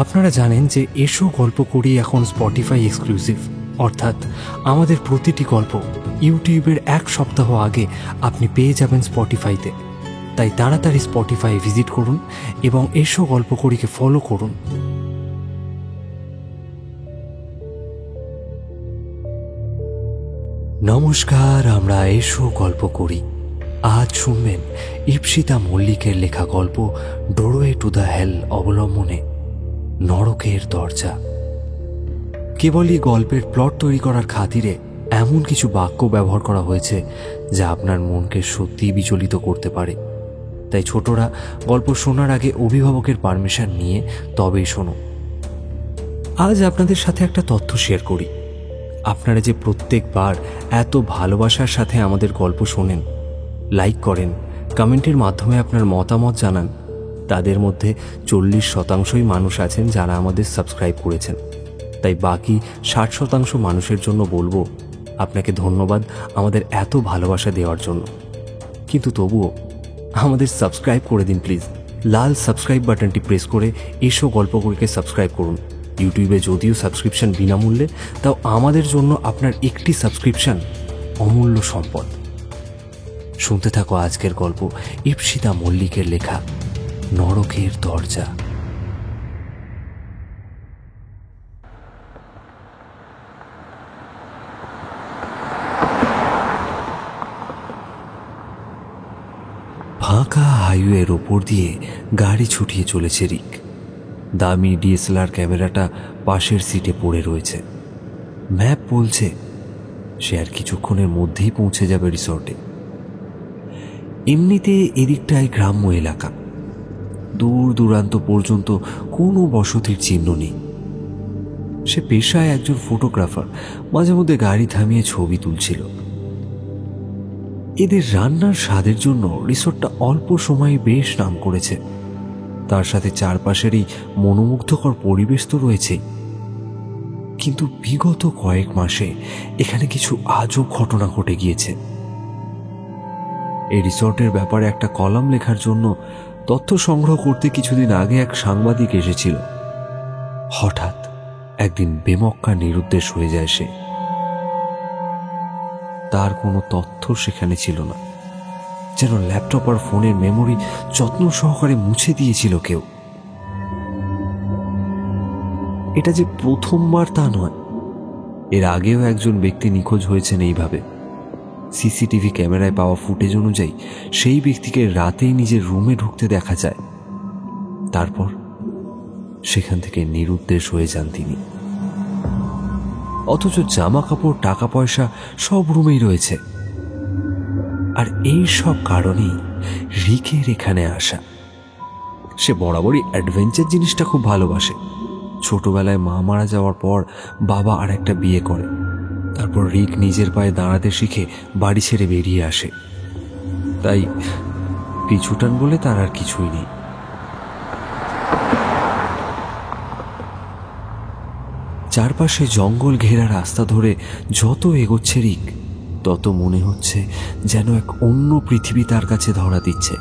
আপনারা জানেন যে এসো গল্প করি এখন স্পটিফাই এক্সক্লুসিভ, অর্থাৎ আমাদের প্রতিটি গল্প ইউটিউবের 1 সপ্তাহ আগে আপনি পেয়ে যাবেন স্পটিফাইতে। তাই তাড়াতাড়ি স্পটিফাই ভিজিট করুন এবং এসো গল্প করিকে ফলো করুন। নমস্কার, আমরা এসো গল্প করি। আজ শুনবেন ইপ্সিতা মল্লিকের লেখা গল্প ডোরওয়ে টু দ্য হেল অবলম্বনে নরকের দরজা। কেবলই গল্পের প্লট তৈরি করার খাতিরে এমন কিছু বাক্য ব্যবহার করা হয়েছে যা আপনার মনকে সত্যিই বিচলিত করতে পারে। তাই ছোটরা গল্প শোনার আগে অভিভাবকের পারমিশন নিয়ে তবেই শোনো। আজ আপনাদের সাথে একটা তথ্য শেয়ার করি। আপনারা যে প্রত্যেকবার এত ভালোবাসার সাথে আমাদের গল্প শোনেন, লাইক করেন, কমেন্টের মাধ্যমে আপনার মতামত জানান, তাদের মধ্যে 40% মানুষ আছেন যারা আমাদের সাবস্ক্রাইব করেছেন। তাই বাকি 60% মানুষের জন্য বলবো আপনাকে ধন্যবাদ আমাদের এত ভালোবাসা দেওয়ার জন্য। কিন্তু তবুও আমাদের সাবস্ক্রাইব করে দিন প্লিজ। লাল সাবস্ক্রাইব বাটনটি প্রেস করে এসো গল্প করিকে সাবস্ক্রাইব করুন। ইউটিউবে যদিও সাবস্ক্রিপশন বিনামূল্যে, তাও আমাদের জন্য আপনার একটি সাবস্ক্রিপশন অমূল্য সম্পদ। শুনতে থাকো আজকের গল্প ইপ্সিতা মল্লিকের লেখা নরকের দরজা। ফাঁকা হাইওয়ের ওপর দিয়ে গাড়ি ছুটিয়ে চলেছে রিক। দামি ডিএসএলআর ক্যামেরাটা পাশের সিটে পড়ে রয়েছে। ম্যাপ বলছে সে আর কিছুক্ষণের মধ্যেই পৌঁছে যাবে রিসর্টে। এমনিতে এদিকটায় গ্রাম্য এলাকা, দূর দূরান্ত পর্যন্ত কোনো বসতির চিহ্ন নেই। সে পেশায় একজন ফটোগ্রাফার, মাঝে মধ্যে গাড়ি থামিয়ে ছবি তুলছিল। এদের রান্নার স্বাদের জন্য রিসর্টটা অল্প সময়ে বেশ নাম করেছে। তার সাথে চারপাশের এই মনোমুগ্ধকর পরিবেশ তো রয়েছে। কিন্তু বিগত কয়েক মাসে এখানে কিছু আজব ঘটনা ঘটে গিয়েছে। এই রিসর্টের ব্যাপারে একটা কলাম লেখার জন্য তথ্য সংগ্রহ করতে কিছুদিন আগে এক সাংবাদিক এসেছিল। হঠাৎ একদিন বেমক্কা নিরুদ্দেশ হয়ে যায় সে। তার কোনো তথ্য সেখানে ছিল না, যেন ল্যাপটপ আর ফোনের মেমোরি যত্ন সহকারে মুছে দিয়েছিল কেউ। এটা যে প্রথমবার তা নয়, এর আগেও একজন ব্যক্তি নিখোঁজ হয়েছেন এইভাবে। সিসিটিভি ক্যামেরায় পাওয়া ফুটেজ অনুযায়ী সেই ব্যক্তিকে রাতেই নিজের রুমে ঢুকতে দেখা যায়। তারপর সেখান থেকে নিরুদ্দেশ হয়ে যান তিনি। অথচ জামা কাপড়, টাকা পয়সা সব রুমেই রয়েছে। আর এই সব কারণেই রিকের এখানে আসা। সে বরাবরই অ্যাডভেঞ্চার জিনিসটা খুব ভালোবাসে। ছোটবেলায় মা মারা যাওয়ার পর বাবা আর একটা বিয়ে করে। তারপর রিক নিজের পায়ে দাঁড়াতে শিখে বাড়ি ছেড়ে বেরিয়ে আসে। তাই পিছুটান বলে তার আর কিছুই নেই। চারপাশে জঙ্গল ঘেরা রাস্তা ধরে যত এগোচ্ছে রিক, তত মনে হচ্ছে যেন এক অন্য পৃথিবী তার কাছে ধরা দিচ্ছে।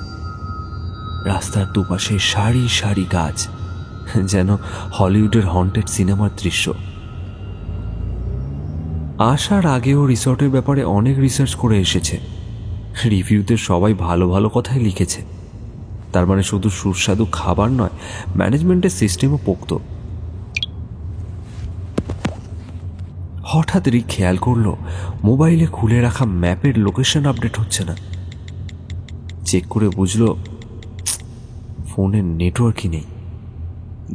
রাস্তার দুপাশে সারি সারি গাছ, যেন হলিউডের হন্টেড সিনেমার দৃশ্য। আসার আগেও রিসর্টের ব্যাপারে অনেক রিসার্চ করে এসেছে। রিভিউতে সবাই ভালো ভালো কথাই লিখেছে। তার মানে শুধু সুস্বাদু খাবার নয়, ম্যানেজমেন্টের সিস্টেমও পোক্ত। হঠাৎ রিক খেয়াল করলো মোবাইলে খুলে রাখা ম্যাপের লোকেশন আপডেট হচ্ছে না। চেক করে বুঝলো ফোনের নেটওয়ার্কই নেই।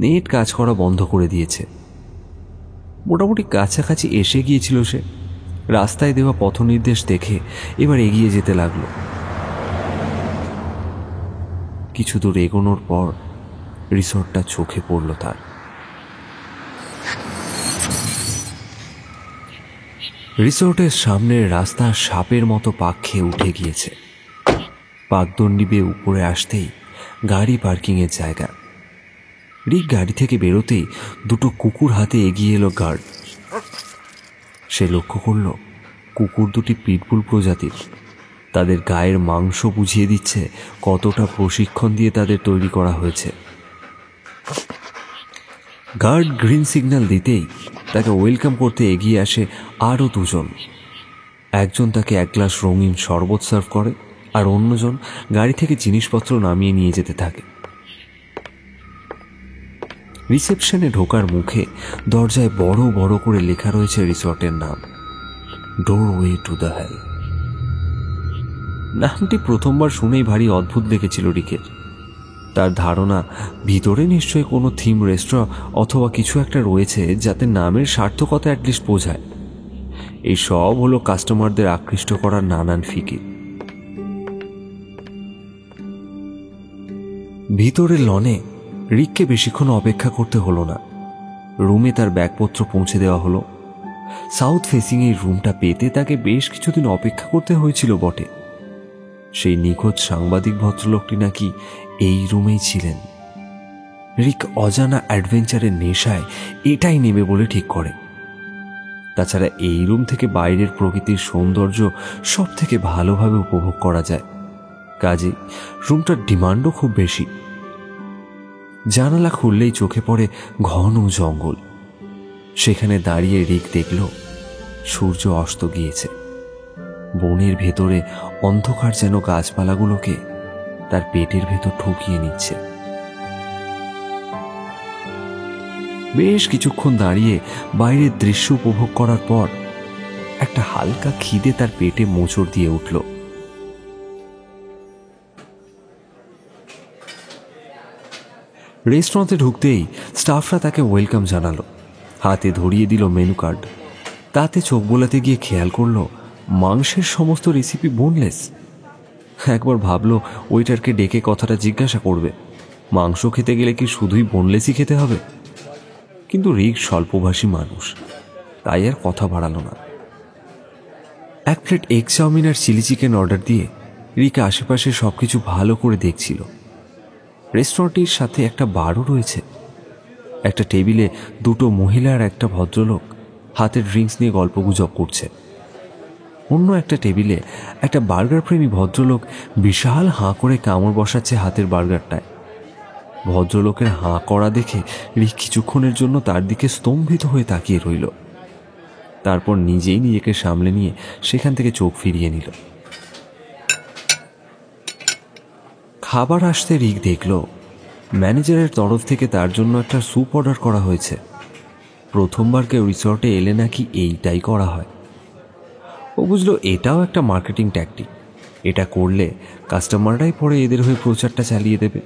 নেট কাজ করা বন্ধ করে দিয়েছে। মোটামুটি কাছাকাছি এসে গিয়েছিল সে। রাস্তায় দেওয়া পথ নির্দেশ দেখে এবার এগিয়ে যেতে লাগলো। কিছু দূর এগোনোর পর রিসর্টটা চোখে পড়ল তার। রিসর্টের সামনের রাস্তা সাপের মতো পাক খেয়ে উঠে গিয়েছে। পাকদণ্ডি বেয়ে উপরে আসতেই গাড়ি পার্কিংয়ের জায়গা। রিক গাড়ি থেকে বেরোতেই দুটো কুকুর হাতে এগিয়ে এলো গার্ড। সে লক্ষ্য করল কুকুর দুটি পিটবুল প্রজাতির। তাদের গায়ের মাংস বুঝিয়ে দিচ্ছে কতটা প্রশিক্ষণ দিয়ে তাদের তৈরি করা হয়েছে। গার্ড গ্রিন সিগন্যাল দিতেই তাকে ওয়েলকাম করতে এগিয়ে আসে আরও দুজন। একজন তাকে এক গ্লাস রঙিন শরবত সার্ভ করে, আর অন্যজন গাড়ি থেকে জিনিসপত্র নামিয়ে নিয়ে যেতে থাকে। রিসেপশনে ঢোকার মুখে দরজায় বড় বড় করে লেখা রয়েছে রিসর্টের নাম, ডোরওয়ে টু দ্য হেল। নামটি প্রথমবার শুনেই ভারী অদ্ভুত লেগেছিল রিকের। তার ধারণা ভিতরে নিশ্চয়ই কোনো থিম রেস্টুরেন্ট অথবা কিছু একটা রয়েছে যাতে নামের সার্থকতা অ্যাটলিস্ট বোঝায়। এই সব হলো কাস্টমারদের আকৃষ্ট করার নানান ফিকির। ভিতরের লনে রিককে বেশিক্ষণ অপেক্ষা করতে হলো না। রুমে তার ব্যাগপত্র পৌঁছে দেওয়া হলো। সাউথ ফেসিং এই রুমটা পেতে তাকে বেশ কিছুদিন অপেক্ষা করতে হয়েছিল বটে। সেই নিখোঁজ সাংবাদিক ভদ্রলোকটি নাকি এই রুমেই ছিলেন। রিক অজানা অ্যাডভেঞ্চারের নেশায় এটাই নেবে বলে ঠিক করে। তাছাড়া এই রুম থেকে বাইরের প্রকৃতির সৌন্দর্য সব থেকে ভালোভাবে উপভোগ করা যায়, কাজে রুমটার ডিমান্ডও খুব বেশি। জানালা খুললেই চোখে পড়ে ঘন জঙ্গল। সেখানে দাঁড়িয়ে রিক দেখল সূর্য অস্ত গিয়েছে। বনের ভেতরে অন্ধকার যেন গাছপালাগুলোকে তার পেটের ভেতর ঢুকিয়ে নিচ্ছে। বেশ কিছুক্ষণ দাঁড়িয়ে বাইরের দৃশ্য উপভোগ করার পর একটা হালকা খিদে তার পেটে মোচড় দিয়ে উঠল। রেস্টুরেন্টে ঢুকতেই স্টাফরা তাকে ওয়েলকাম জানালো, হাতে ধরিয়ে দিল মেনু কার্ড। তাতে চোখ বোলাতে গিয়ে খেয়াল করলো মাংসের সমস্ত রেসিপি বোনলেস। একবার ভাবলো ওয়েটারকে ডেকে কথাটা জিজ্ঞাসা করবে, মাংস খেতে গেলে কি শুধুই বোনলেসই খেতে হবে? কিন্তু রিক স্বল্পভাষী মানুষ, তাই আর কথা বাড়ালো না। এক প্লেট এগ চাউমিন আর চিলি চিকেন অর্ডার দিয়ে রিক আশেপাশে সবকিছু ভালো করে দেখছিল। রেস্টুরেন্টটির সাথে একটা বারও রয়েছে। একটা টেবিলে দুটো মহিলা আর একটা ভদ্রলোক হাতে ড্রিঙ্কস নিয়ে গল্পগুজব করছে। অন্য একটা টেবিলে একটা বার্গার প্রেমী ভদ্রলোক বিশাল হাঁ করে কামড় বসাচ্ছে হাতের বার্গারটায়। ভদ্রলোকের হাঁ করা দেখে রিক কিছুক্ষণের জন্য তার দিকে স্তম্ভিত হয়ে তাকিয়ে রইল। তারপর নিজেই নিজেকে সামলে নিয়ে সেখান থেকে চোখ ফিরিয়ে নিল। খাবার আসতে রিক দেখল ম্যানেজারের তরফ থেকে তার জন্য একটা স্যুপ অর্ডার করা হয়েছে। প্রথমবার কেউ রিসর্টে এলে নাকি এইটাই করা হয়। ও বুঝলো এটাও একটা মার্কেটিং ট্যাকটিক। এটা করলে কাস্টমাররাই পরে এদের হয়ে প্রচারটা চালিয়ে দেবে।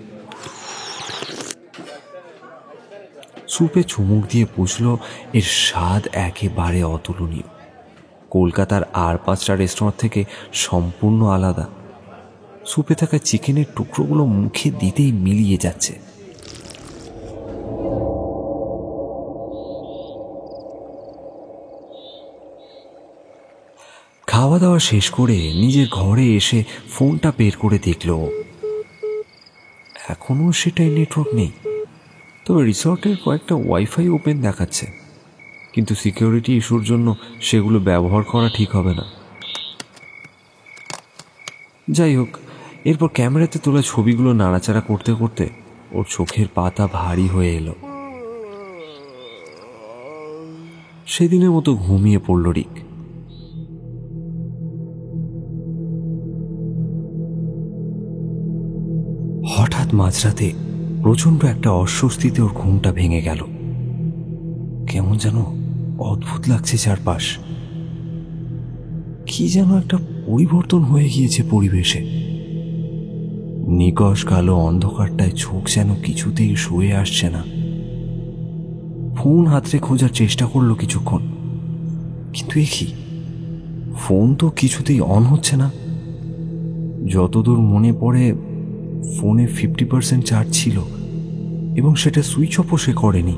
স্যুপে চুমুক দিয়ে বুঝলো এর স্বাদ একেবারে অতুলনীয়। কলকাতার আর 5টা রেস্টুরেন্ট থেকে সম্পূর্ণ আলাদা। স্যুপে থাকা চিকেনের টুকরোগুলো মুখে দিতেই মিলিয়ে যাচ্ছে। খাওয়া দাওয়া শেষ করে নিজের ঘরে এসে ফোনটা বের করে দেখল এখনো সেটাই নেটওয়ার্ক নেই। তবে রিসর্টের কয়েকটা ওয়াইফাই ওপেন দেখাচ্ছে, কিন্তু সিকিউরিটি ইস্যুর জন্য সেগুলো ব্যবহার করা ঠিক হবে না। যাই হোক, এরপর ক্যামেরাতে তোলা ছবিগুলো নাড়াচাড়া করতে করতে ওর চোখের পাতা ভারী হয়ে এলো। সেদিনের মতো ঘুমিয়ে পড়ল রিক। হঠাৎ মাঝরাতে প্রচন্ড একটা অস্বস্তিতে ওর ঘুমটা ভেঙে গেল। কেমন যেন অদ্ভুত লাগছে চারপাশ। কি যেন একটা পরিবর্তন হয়ে গিয়েছে পরিবেশে। নিকষ কালো অন্ধকারটায় চোখ যেন কিছুতেই শুয়ে আসছে না। ফোন হাতড়ে খোঁজার চেষ্টা করলো কিছুক্ষণ, কিন্তু কি ফোন তো কিছুতেই অন হচ্ছে না। যতদূর মনে পড়ে ফোনে 50% চার্জ ছিল এবং সেটা সুইচ অফও সে করেনি।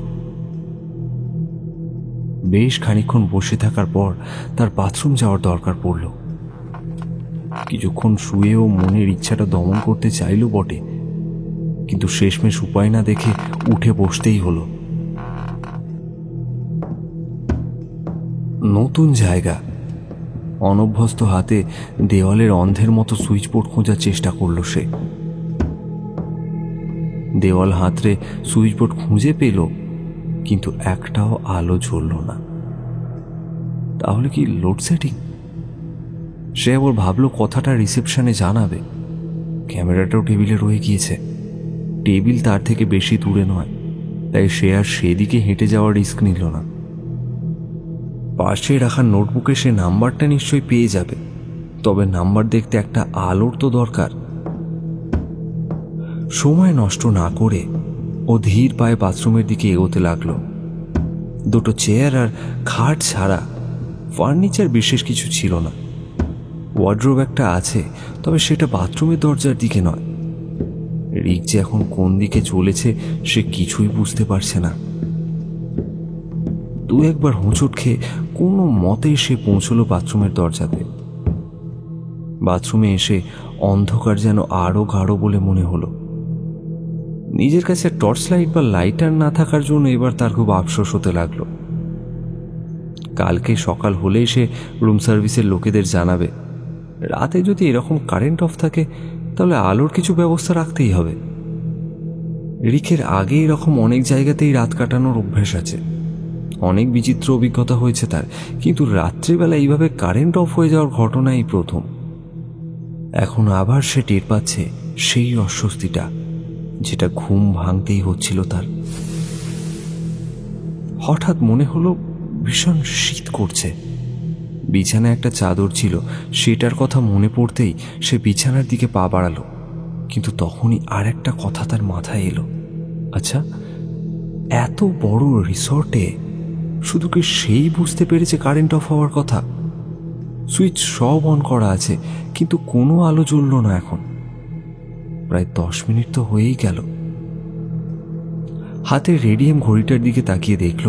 বেশ খানিকক্ষণ বসে থাকার পর তার বাথরুম যাওয়ার দরকার পড়ল। কিছুক্ষণ শুয়েও মনের ইচ্ছাটা দমন করতে চাইল বটে, কিন্তু শেষমেশ উপায় না দেখে উঠে বসতেই হলো। নতুন জায়গা, অনভ্যস্ত হাতে দেওয়ালের অন্ধের মতো সুইচ বোর্ড খোঁজার চেষ্টা করল সে। দেওয়াল হাতড়ে সুইচ বোর্ড খুঁজে পেল, কিন্তু একটাও আলো জ্বলল না। তাহলে কি লোডশেডিং? সে আবার ভাবলো কথাটা রিসেপশনে জানাবে। ক্যামেরাটাও টেবিলে রয়ে গিয়েছে। টেবিল তার থেকে বেশি দূরে নয়, তাই সে আর সেদিকে হেঁটে যাওয়ার রিস্ক নিল না। পাশে রাখা নোটবুকে সে নাম্বারটা নিশ্চয়ই পেয়ে যাবে, তবে নাম্বার দেখতে একটা আলোর তো দরকার। সময় নষ্ট না করে ও ধীর পায়ে বাথরুমের দিকে এগোতে লাগলো। দুটো চেয়ার আর খাট ছাড়া ফার্নিচার বিশেষ কিছু ছিল না। ওয়ার্ড্রোব একটা আছে, তবে সেটা বাথরুমের দরজার দিকে নয়। রিক যে এখন কোন দিকে চলেছে সে কিছুই বুঝতে পারছে না। দু একবার হোঁচট খেয়ে কোনো মতে সে পৌঁছলো বাথরুমের দরজাতে। বাথরুমে এসে অন্ধকার যেন আরো গাঢ় বলে মনে হলো। নিজের কাছে টর্চ লাইট বা লাইটার না থাকার জন্য এবার তার খুব আফসোস হতে লাগলো। কালকে সকাল হলেই সে রুম সার্ভিসের লোকেদের জানাবে। রাতে যদি এরকম কারেন্ট অফ থাকে তাহলে আলোর কিছু ব্যবস্থা রাখতেই হবে। রিকের আগে এরকম অনেক জায়গাতেই রাত কাটানোর অভ্যাস আছে, অনেক বিচিত্র অভিজ্ঞতা হয়েছে তার, কিন্তু রাত্রিবেলা এইভাবে কারেন্ট অফ হয়ে যাওয়ার ঘটনা এই প্রথম। এখন আবার সে টের পাচ্ছে সেই অস্বস্তিটা, যেটা ঘুম ভাঙতেই হচ্ছিল তার। হঠাৎ মনে হলো ভীষণ শীত করছে। বিছানায় একটা চাদর ছিল, সেটার কথা মনে পড়তেই সে বিছানার দিকে পা বাড়ালো। কিন্তু তখনই আর একটা কথা তার মাথায় এলো। আচ্ছা, এত বড় রিসর্টে শুধু কি সেই বুঝতে পেরেছে কারেন্ট অফ হওয়ার কথা? সুইচ সব অন করা আছে, কিন্তু কোনো আলো জ্বলল না। এখন প্রায় 10 মিনিট তো হয়েই গেল। হাতের রেডিয়াম ঘড়িটার দিকে তাকিয়ে দেখল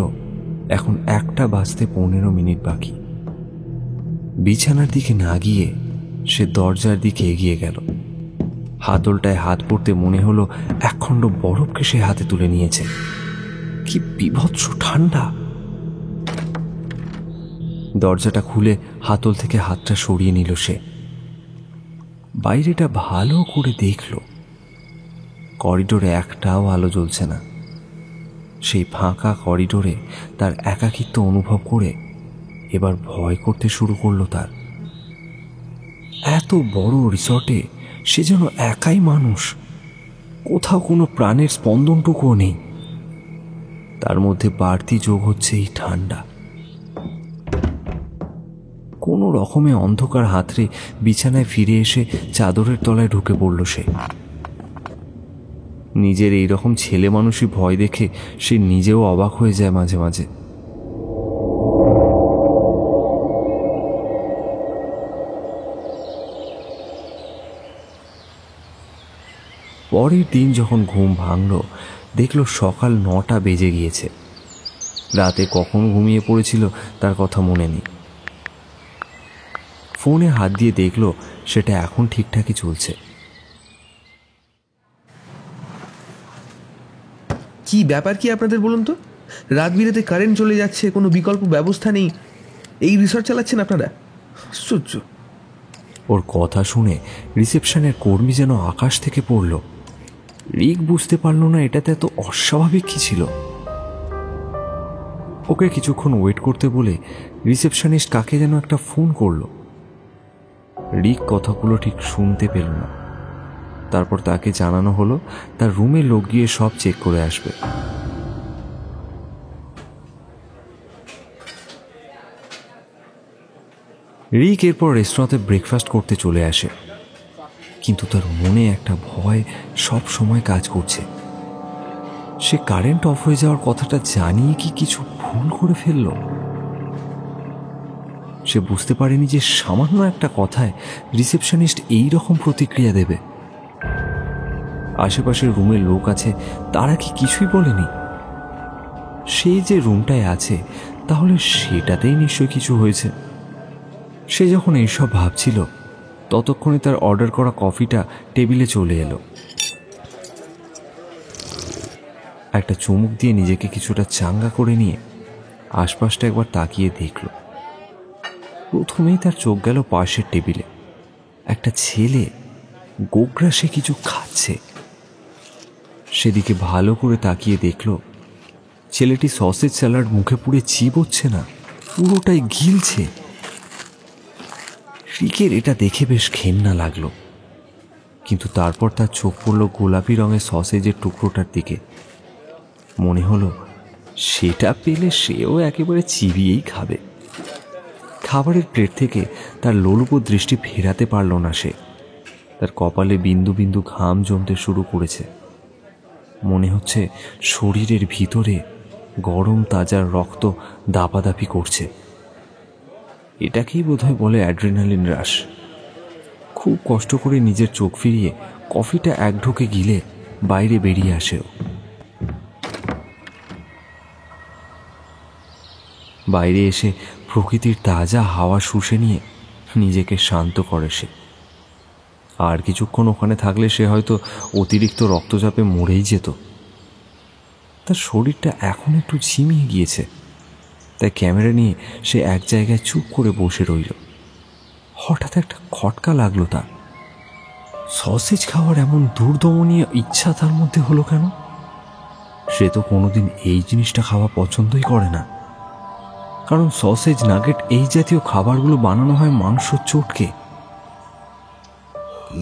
এখন 1:15 বাকি। বিছানার দিকে না গিয়ে সে দরজার দিকে এগিয়ে গেল। হাতলটায় হাত পড়তে মনে হলো একখণ্ড বরফকে সে হাতে তুলে নিয়েছে। কি বিভৎস ঠান্ডা! দরজাটা খুলে হাতল থেকে হাতটা সরিয়ে নিল সে। বাইরেটা ভালো করে দেখল। করিডোরে একটাও আলো জ্বলছে না। সেই ফাঁকা করিডোরে তার একাকিত্ব অনুভব করে এবার ভয় করতে শুরু করলো তার। এত বড় রিসর্টে সে যেন একাই মানুষ, কোথাও কোনো প্রাণের স্পন্দনটুকুও নেই। তার মধ্যে বাড়তি যোগ হচ্ছে এই ঠান্ডা। কোনো রকমে অন্ধকার হাতড়ে বিছানায় ফিরে এসে চাদরের তলায় ঢুকে পড়ল সে। নিজের এইরকম ছেলে মানুষই ভয় দেখে সে নিজেও অবাক হয়ে যায় মাঝে মাঝে। পরের দিন যখন ঘুম ভাঙল, দেখল সকাল 9টা বেজে গিয়েছে। রাতে কখন ঘুমিয়ে পড়েছিল তার কথা মনে নেই। ফোনে হাত দিয়ে দেখল সেটা এখন ঠিকঠাকই চলছে। কি ব্যাপার কি আপনাদের বলুন তো? রাত বিরেতে কারেন্ট চলে যাচ্ছে, কোনো বিকল্প ব্যবস্থা নেই, এই রিসর্ট চালাচ্ছেন আপনারা? আশ্চর্য। ওর কথা শুনে রিসেপশনের কর্মী যেন আকাশ থেকে পড়ল। রিক বুঝতে পারল না এটাতে এত অস্বাভাবিক কি ছিল। ওকে কিছুক্ষণ ওয়েট করতে বলে রিসেপশনিস্ট কাকে যেন একটা ফোন করলো। রিক কথাগুলো ঠিক শুনতে পেল না। তারপর তাকে জানানো হলো তার রুমে লোক গিয়ে সব চেক করে আসবে। রিক এরপর রেস্টুরেন্টে ব্রেকফাস্ট করতে চলে আসে, কিন্তু তার মনে একটা ভয় সব সময় কাজ করছে। সে কারেন্ট অফ হয়ে যাওয়ার কথাটা জানিয়ে কি কিছু ভুল করে ফেলল? সে বুঝতে পারেনি যে সামান্য একটা কথায় রিসেপশনিস্ট এই রকম প্রতিক্রিয়া দেবে। আশেপাশের রুমের লোক আছে, তারা কি কিছুই বলেনি? সে যে রুমটায় আছে তাহলে সেটাতেই নিশ্চয় কিছু হয়েছে। সে যখন এইসব ভাবছিল ততক্ষণে তার অর্ডার করা কফিটা টেবিলে চলে এলো। একটা চুমুক দিয়ে নিজেকে কিছুটা চাঙ্গা করে নিয়ে আশপাশটা একবার তাকিয়ে দেখল। প্রথমেই তার চোখ গেল পাশের টেবিলে একটা ছেলে গোগ্রাসে কিছু খাচ্ছে। সেদিকে ভালো করে তাকিয়ে দেখল ছেলেটি সসেজ স্যালাড মুখে পুড়ে চিবোচ্ছে না, পুরোটাই গিলছে। রিকের এটা দেখে বেশ ঘেন্না লাগলো, কিন্তু তারপর তার চোখ পড়ল গোলাপি রঙের সসেজের টুকরোটার দিকে। মনে হলো সেটা পেলে সেও একেবারে চিবিয়েই খাবে। খাবারের প্লেট থেকে তার লোলুপ দৃষ্টি ফেরাতে পারল না সে। তার কপালে বিন্দু বিন্দু ঘাম জমতে শুরু করেছে। মনে হচ্ছে শরীরের ভিতরে গরম তাজা রক্ত দাপাদাপি করছে। এটাকেই বোধহয় বলে অ্যাড্রিনালিন রাশ। খুব কষ্ট করে নিজের চোখ ফিরিয়ে কফিটা এক ঢোকে গিলে বাইরে বেরিয়ে আসেও। বাইরে এসে প্রকৃতির তাজা হাওয়া শুষে নিয়ে নিজেকে শান্ত করে সে। আর কিছুক্ষণ ওখানে থাকলে সে হয়তো অতিরিক্ত রক্তচাপে মরেই যেত। তার শরীরটা এখন একটু ঝিমিয়ে গিয়েছে, তাই ক্যামেরা নিয়ে সে এক জায়গায় চুপ করে বসে রইল। হঠাৎ একটা খটকা লাগলো তার। সসেজ খাওয়ার এমন দুর্দমনীয় ইচ্ছা তার মধ্যে হলো কেন? সে তো কোনোদিন এই জিনিসটা খাওয়া পছন্দই করে না, কারণ সসেজ নাগেট এই জাতীয় খাবারগুলো বানানো হয় মাংস চটকে।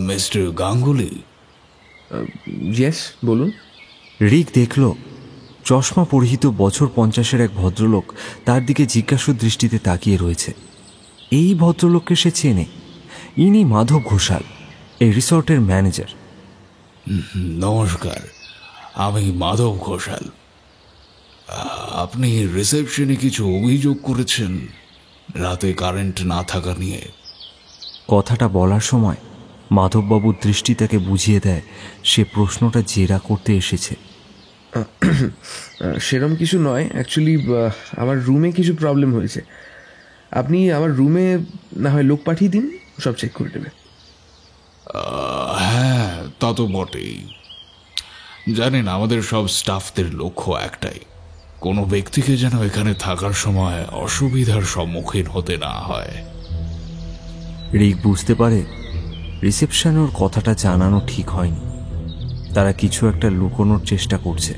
মিস্টার গাঙ্গুলি? ইয়েস, বলুন। রিক দেখল চশমা পরিহিত বছর 50-এর এক ভদ্রলোক তার দিকে জিজ্ঞাসু দৃষ্টিতে তাকিয়ে রয়েছে। এই ভদ্রলোককে সে চেনে। ইনি মাধব ঘোষাল, এই রিসর্টের ম্যানেজার। নমস্কার, আমি মাধব ঘোষাল। আপনি রিসেপশনে কিছু অভিযোগ করেছেন রাতে কারেন্ট না থাকা নিয়ে। কথাটা বলার সময় মাধববাবুর দৃষ্টি তাকে বুঝিয়ে দেয় সে প্রশ্নটা জেরা করতে এসেছে। সেরম কিছু নয়, অ্যাকচুয়ালি আমার রুমে কিছু প্রবলেম হয়েছে। আপনি আমার রুমে না হয় লোক পাঠিয়ে দিন, সব চেক করে দেবে। হ্যাঁ, তা তো বটেই। জানেন, আমাদের সব স্টাফদের লক্ষ্য একটাই, কোনো ব্যক্তিকে যেন এখানে থাকার সময় অসুবিধার সম্মুখীন হতে না হয়। রিক বুঝতে পারে রিসেপশন ওর কথাটা জানানো ঠিক হয়নি। তারা কিছু একটা লুকোনোর চেষ্টা করছে।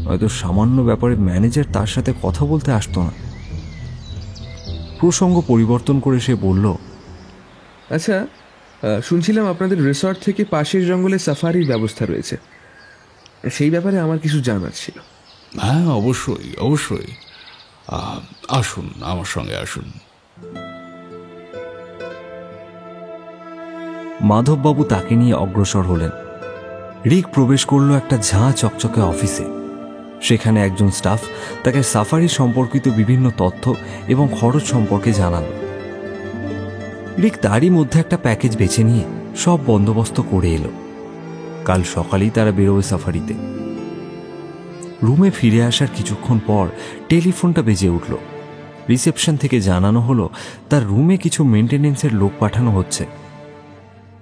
হয়তো সামান্য ব্যাপারে ম্যানেজার তার সাথে কথা বলতে আসতো না। প্রসঙ্গ পরিবর্তন করে সে বলল, আচ্ছা, শুনছিলাম আপনাদের রিসর্ট থেকে পাশের জঙ্গলে সাফারির ব্যবস্থা রয়েছে। সেই ব্যাপারে আমার কিছু জানার ছিল। হ্যাঁ, অবশ্যই অবশ্যই। আসুন, আমার সঙ্গে আসুন। মাধববাবু তাকে নিয়ে অগ্রসর হলেন। রিক প্রবেশ করল একটা ঝাঁ চকচকে অফিসে। সেখানে একজন স্টাফ তাকে সাফারি সম্পর্কিত বিভিন্ন তথ্য এবং খরচ সম্পর্কে জানাল। রিক তারই মধ্যে একটা প্যাকেজ বেছে নিয়ে সব বন্দোবস্ত করে এলো। কাল সকালেই তারা বেরোবে সাফারিতে। রুমে ফিরে আসার কিছুক্ষণ পর টেলিফোনটা বেজে উঠল। রিসেপশন থেকে জানানো হলো তার রুমে কিছু মেনটেনেন্সের লোক পাঠানো হচ্ছে।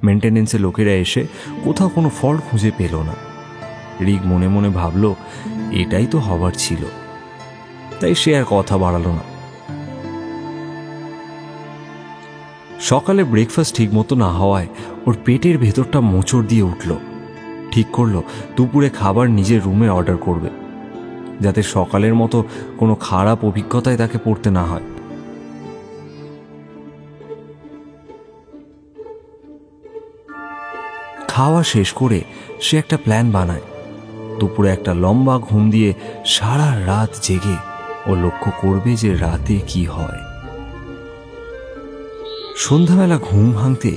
মেনটেনেন্সের লোকেরা এসে কোথাও কোনো ফল্ট খুঁজে পেল না। রিক মনে মনে ভাবল এটাই তো হবার ছিল, তাই সে আর কথা বাড়ালো না। সকালে ব্রেকফাস্ট ঠিক মতো না হওয়ায় ওর পেটের ভেতরটা মোচড় দিয়ে উঠল। ঠিক করলো দুপুরে খাবার নিজের রুমে অর্ডার করবে, যাতে সকালের মতো কোনো খারাপ অভিজ্ঞতায় তাকে পড়তে না হয়। খাওয়া শেষ করে সে একটা প্ল্যান বানায়। দুপুরে একটা লম্বা ঘুম দিয়ে সারা রাত জেগে ও লক্ষ্য করবে যে রাতে কি হয়। সন্ধ্যাবেলা ঘুম ভাঙতে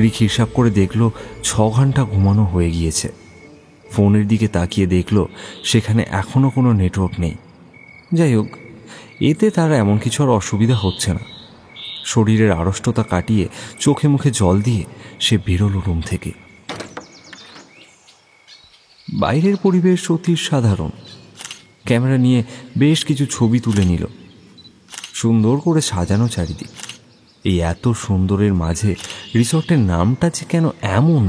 রিক হিসাব করে দেখল 6 ঘন্টা ঘুমানো হয়ে গিয়েছে। ফোনের দিকে তাকিয়ে দেখল সেখানে এখনো কোনো নেটওয়ার্ক নেই। যাই হোক, এতে তার এমন কিছু আর অসুবিধা হচ্ছে না। শরীরের আড়ষ্টতা কাটিয়ে চোখে মুখে জল দিয়ে সে বেরোলো রুম থেকে। বাইরের পরিবেশ অতি সাধারণ। ক্যামেরা নিয়ে বেশ কিছু ছবি তুলে নিল। সুন্দর করে সাজানো চারিদিক। এই এত সুন্দরের মাঝে রিসর্টের নামটা যে কেন এমন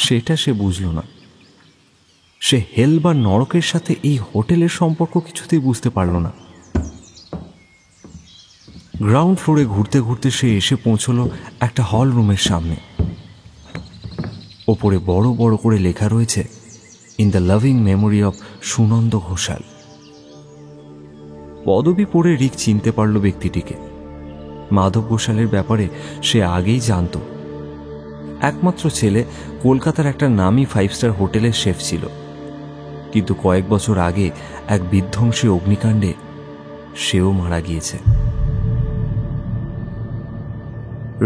সেটা সে বুঝল না। সে হেল বা নরকের সাথে এই হোটেলের সম্পর্ক কিছুতেই বুঝতে পারল না। গ্রাউন্ড ফ্লোরে ঘুরতে ঘুরতে সে এসে পৌঁছল একটা হল রুমের সামনে। ওপরে বড় বড় করে লেখা রয়েছে, in the loving memory of Sunanda Ghoshal. পদবি পড়ে রিক চিনতে পারল ব্যক্তিটিকে। মাধব ঘোষালের ব্যাপারে সে আগেই জানত। একমাত্র ছেলে, কলকাতার একটা নামি 5 স্টার হোটেলের শেফ ছিল, কিন্তু কয়েক বছর আগে এক বিধ্বংসী অগ্নিকাণ্ডে সেও মারা গিয়েছে।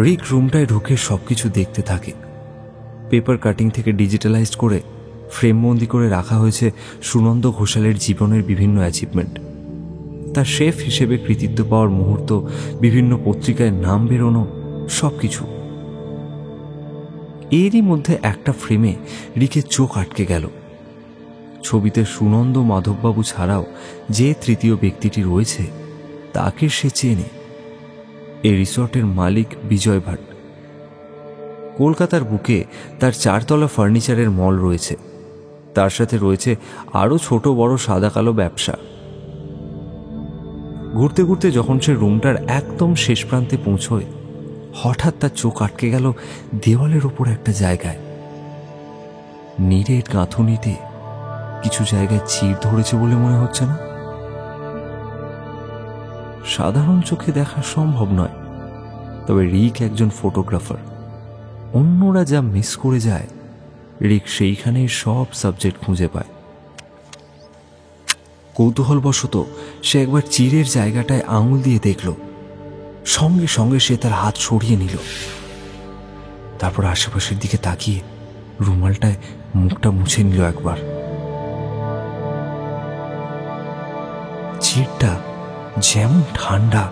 রিক রুমটায় ঢুকে সবকিছু দেখতে থাকে। পেপার কাটিং থেকে ডিজিটালাইজড করে ফ্রেমবন্দি করে রাখা হয়েছে সুনন্দ ঘোষালের জীবনের বিভিন্ন অ্যাচিভমেন্ট, তার শেফ হিসেবে কৃতিত্ব পাওয়ার মুহূর্ত, বিভিন্ন পত্রিকায় নাম বেরোনো, সবকিছু। এরই মধ্যে একটা ফ্রেমে রিকের চোখ আটকে গেল। ছবিতে সুনন্দ মাধববাবু ছাড়াও যে তৃতীয় ব্যক্তিটি রয়েছে তাকে সে চেনে। এই রিসর্টের মালিক বিজয় ভাট। কলকাতার বুকে তার 4 তলা ফার্নিচারের মল রয়েছে, তার সাথে রয়েছে আরও ছোট বড় সাদা কালো ব্যবসা। ঘুরতে ঘুরতে যখন সে রুমটার একদম শেষ প্রান্তে পৌঁছয়, হঠাৎ তার চোখ আটকে গেল দেওয়ালের ওপর একটা জায়গায়। নিরেট গাঁথুনিতে কিছু জায়গায় চির ধরেছে বলে মনে হচ্ছে না। সাধারণ চোখে দেখা সম্ভব নয়, তবে রিক একজন ফটোগ্রাফার। অন্যরা যা মিস করে যায়, রিক সেইখানে সব সাবজেক্ট খুঁজে পায়। কৌতূহলবশত সে একবার চিরের জায়গাটায় আঙুল দিয়ে দেখল। সঙ্গে সঙ্গে সে তার হাত সরিয়ে নিল। তারপর আশেপাশের দিকে তাকিয়ে রুমালটায় মুখটা মুছে নিল একবার। চিরটা যেমন ঠান্ডা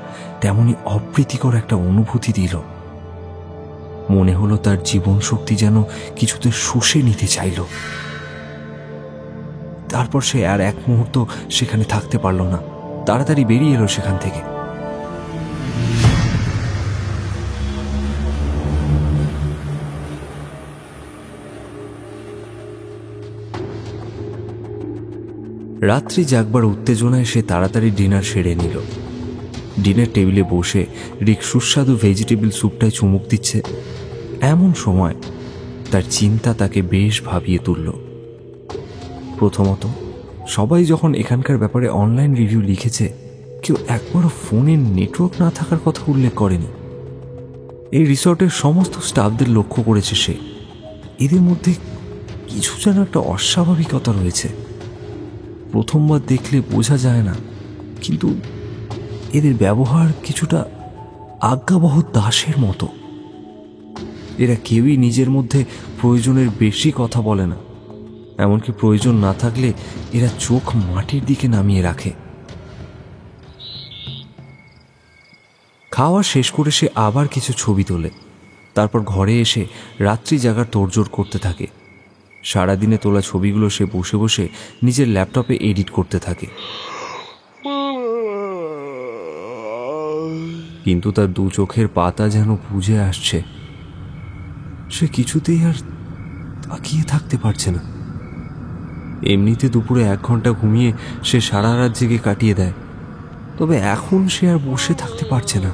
তেমনি অপ্রীতিকর একটা অনুভূতি দিল। মনে হলো তার জীবন শক্তি যেন কিছুতে শুষে নিতে চাইল। তারপর সে আর এক মুহূর্ত সেখানে থাকতে পারল না, তাড়াতাড়ি বেরিয়ে এলো সেখান থেকে। রাত্রি জাগবার উত্তেজনায় সে তাড়াতাড়ি ডিনার সেরে নিল। ডিনার টেবিলে বসে রিক সুস্বাদু ভেজিটেবল স্যুপটায় চুমুক দিচ্ছে। এমন সময় তার চিন্তা তাকে বেশ ভাবিয়ে তুলল। প্রথমত, সবাই যখন এখানকার ব্যাপারে অনলাইন রিভিউ লিখেছে, কেউ একবারও ফোনের নেটওয়ার্ক না থাকার কথা উল্লেখ করেনি। এই রিসর্টের সমস্ত স্টাফদের লক্ষ্য করেছে সে। এদের মধ্যে কিছু যেন একটা অস্বাভাবিকতা রয়েছে। প্রথমবার দেখলে বোঝা যায় না, কিন্তু এদের ব্যবহার কিছুটা আজ্ঞাবহ দাসের মতো। এরা কেউই নিজের মধ্যে প্রয়োজনের বেশি কথা বলে না, এমনকি প্রয়োজন না থাকলে এরা চোখ মাটির দিকে নামিয়ে রাখে। খাওয়া শেষ করে সে আবার কিছু ছবি তোলে, তারপর ঘরে এসে রাত্রি জাগার তোড়জোড় করতে থাকে। সারাদিনে তোলা ছবিগুলো সে বসে বসে নিজের ল্যাপটপে এডিট করতে থাকে। কিন্তু তার দু চোখের পাতা যেন বুঝে আসছে। সে কিছুতেই আর তাকিয়ে থাকতে পারছে না। এমনিতে দুপুরে 1 ঘন্টা ঘুমিয়ে সে সারা রাত জেগে কাটিয়ে দেয়, তবে এখন সে আর বসে থাকতে পারছে না।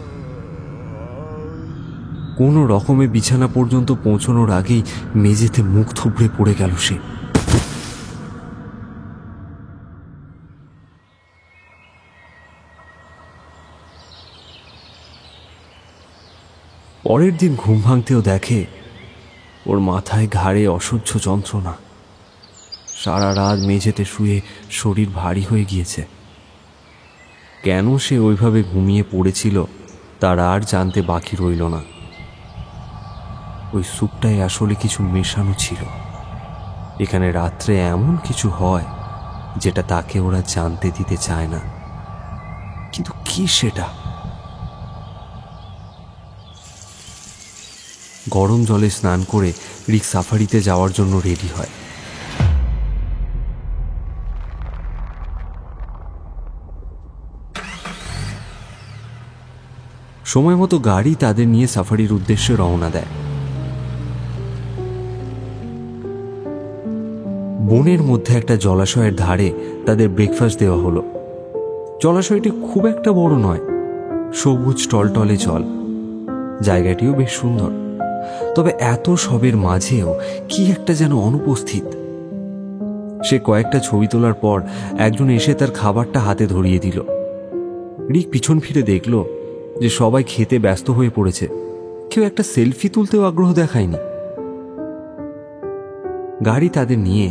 কোনো রকমে বিছানা পর্যন্ত পৌঁছানোর আগেই মেঝেতে মুখ থুবড়ে পড়ে গেল সে। পরের দিন ঘুম ভাঙতেও দেখে ওর মাথায় ঘাড়ে অসহ্য যন্ত্রণা। সারা রাত মেঝেতে শুয়ে শরীর ভারী হয়ে গিয়েছে। কেন সে ওইভাবে ঘুমিয়ে পড়েছিল তার আর জানতে বাকি রইল না। ওই স্যুপটায় আসলে কিছু মেশানো ছিল। এখানে রাত্রে এমন কিছু হয় যেটা তাকে ওরা জানতে দিতে চায় না, কিন্তু কি সেটা? গরম জলে স্নান করে রিক সাফারিতে যাওয়ার জন্য রেডি হয়। সময় মতো গাড়ি তাদের নিয়ে সাফারির উদ্দেশ্যে রওনা দেয়। বনের মধ্যে একটা জলাশয়ের ধারে তাদের ব্রেকফাস্ট দেওয়া হলো। জলাশয়টি খুব একটা বড় নয়, সবুজ টলটলে জল। জায়গাটিও বেশ সুন্দর, তবে এত সবের মাঝেও কি একটা যেন অনুপস্থিত। সে কয়েকটা ছবি তোলার পর একজন এসে তার খাবারটা হাতে ধরিয়ে দিল। রিক পিছন ফিরে দেখল যে সবাই খেতে ব্যস্ত হয়ে পড়েছে, কেউ একটা সেলফি তুলতেও আগ্রহ দেখায়নি। গাড়ি তাদের নিয়ে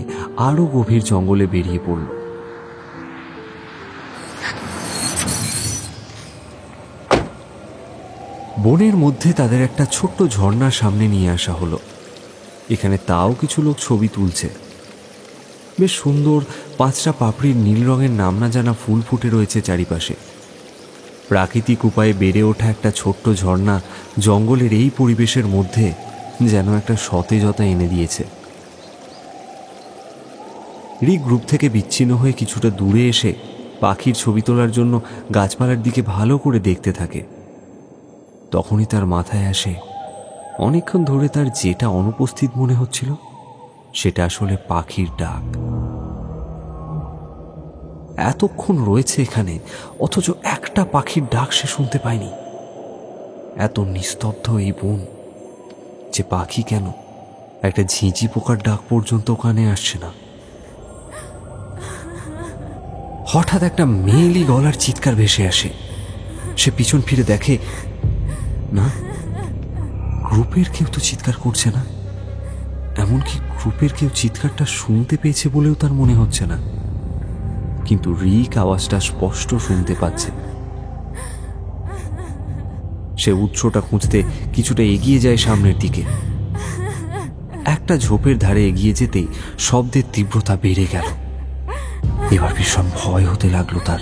আরো গভীর জঙ্গলে বেরিয়ে পড়ল। বনের মধ্যে তাদের একটা ছোট্ট ঝর্ণার সামনে নিয়ে আসা হলো। এখানে তাও কিছু লোক ছবি তুলছে। বেশ সুন্দর 5টা পাপড়ির নীল রঙের নাম না জানা ফুল ফুটে রয়েছে চারিপাশে। প্রাকৃতিক উপায়ে বেড়ে ওঠা একটা ছোট্ট ঝর্ণা জঙ্গলের এই পরিবেশের মধ্যে যেন একটা সতেজতা এনে দিয়েছে। রিক গ্রুপ থেকে বিচ্ছিন্ন হয়ে কিছুটা দূরে এসে পাখির ছবি তোলার জন্য গাছপালার দিকে ভালো করে দেখতে থাকে। তখনই তার মাথায় আসে অনেকক্ষণ ধরে তার যেটা অনুপস্থিত মনে হচ্ছিল সেটা আসলে পাখির ডাক। এতক্ষণ রয়েছে এখানে, অথচ একটা পাখির ডাক সে শুনতে পায়নি। এত নিস্তব্ধ এই বন যে পাখি কেন, একটা ঝিঁঝি পোকার ডাক পর্যন্ত ওখানে আসছে না। হঠাৎ একটা মেয়েলি গলার চিৎকার ভেসে আসে। সে পিছন ফিরে দেখে, না, গ্রুপের কেউ তো চিৎকার করছে না। এমনকি গ্রুপের কেউ চিৎকারটা শুনতে পেয়েছে বলেও তার মনে হচ্ছে না, কিন্তু রিক আওয়াজটা স্পষ্ট শুনতে পাচ্ছে। সে উৎসটা খুঁজতে কিছুটা এগিয়ে যায় সামনের দিকে। একটা ঝোপের ধারে এগিয়ে যেতেই শব্দের তীব্রতা বেড়ে গেল। এবার ভীষণ ভয় হতে লাগলো তার।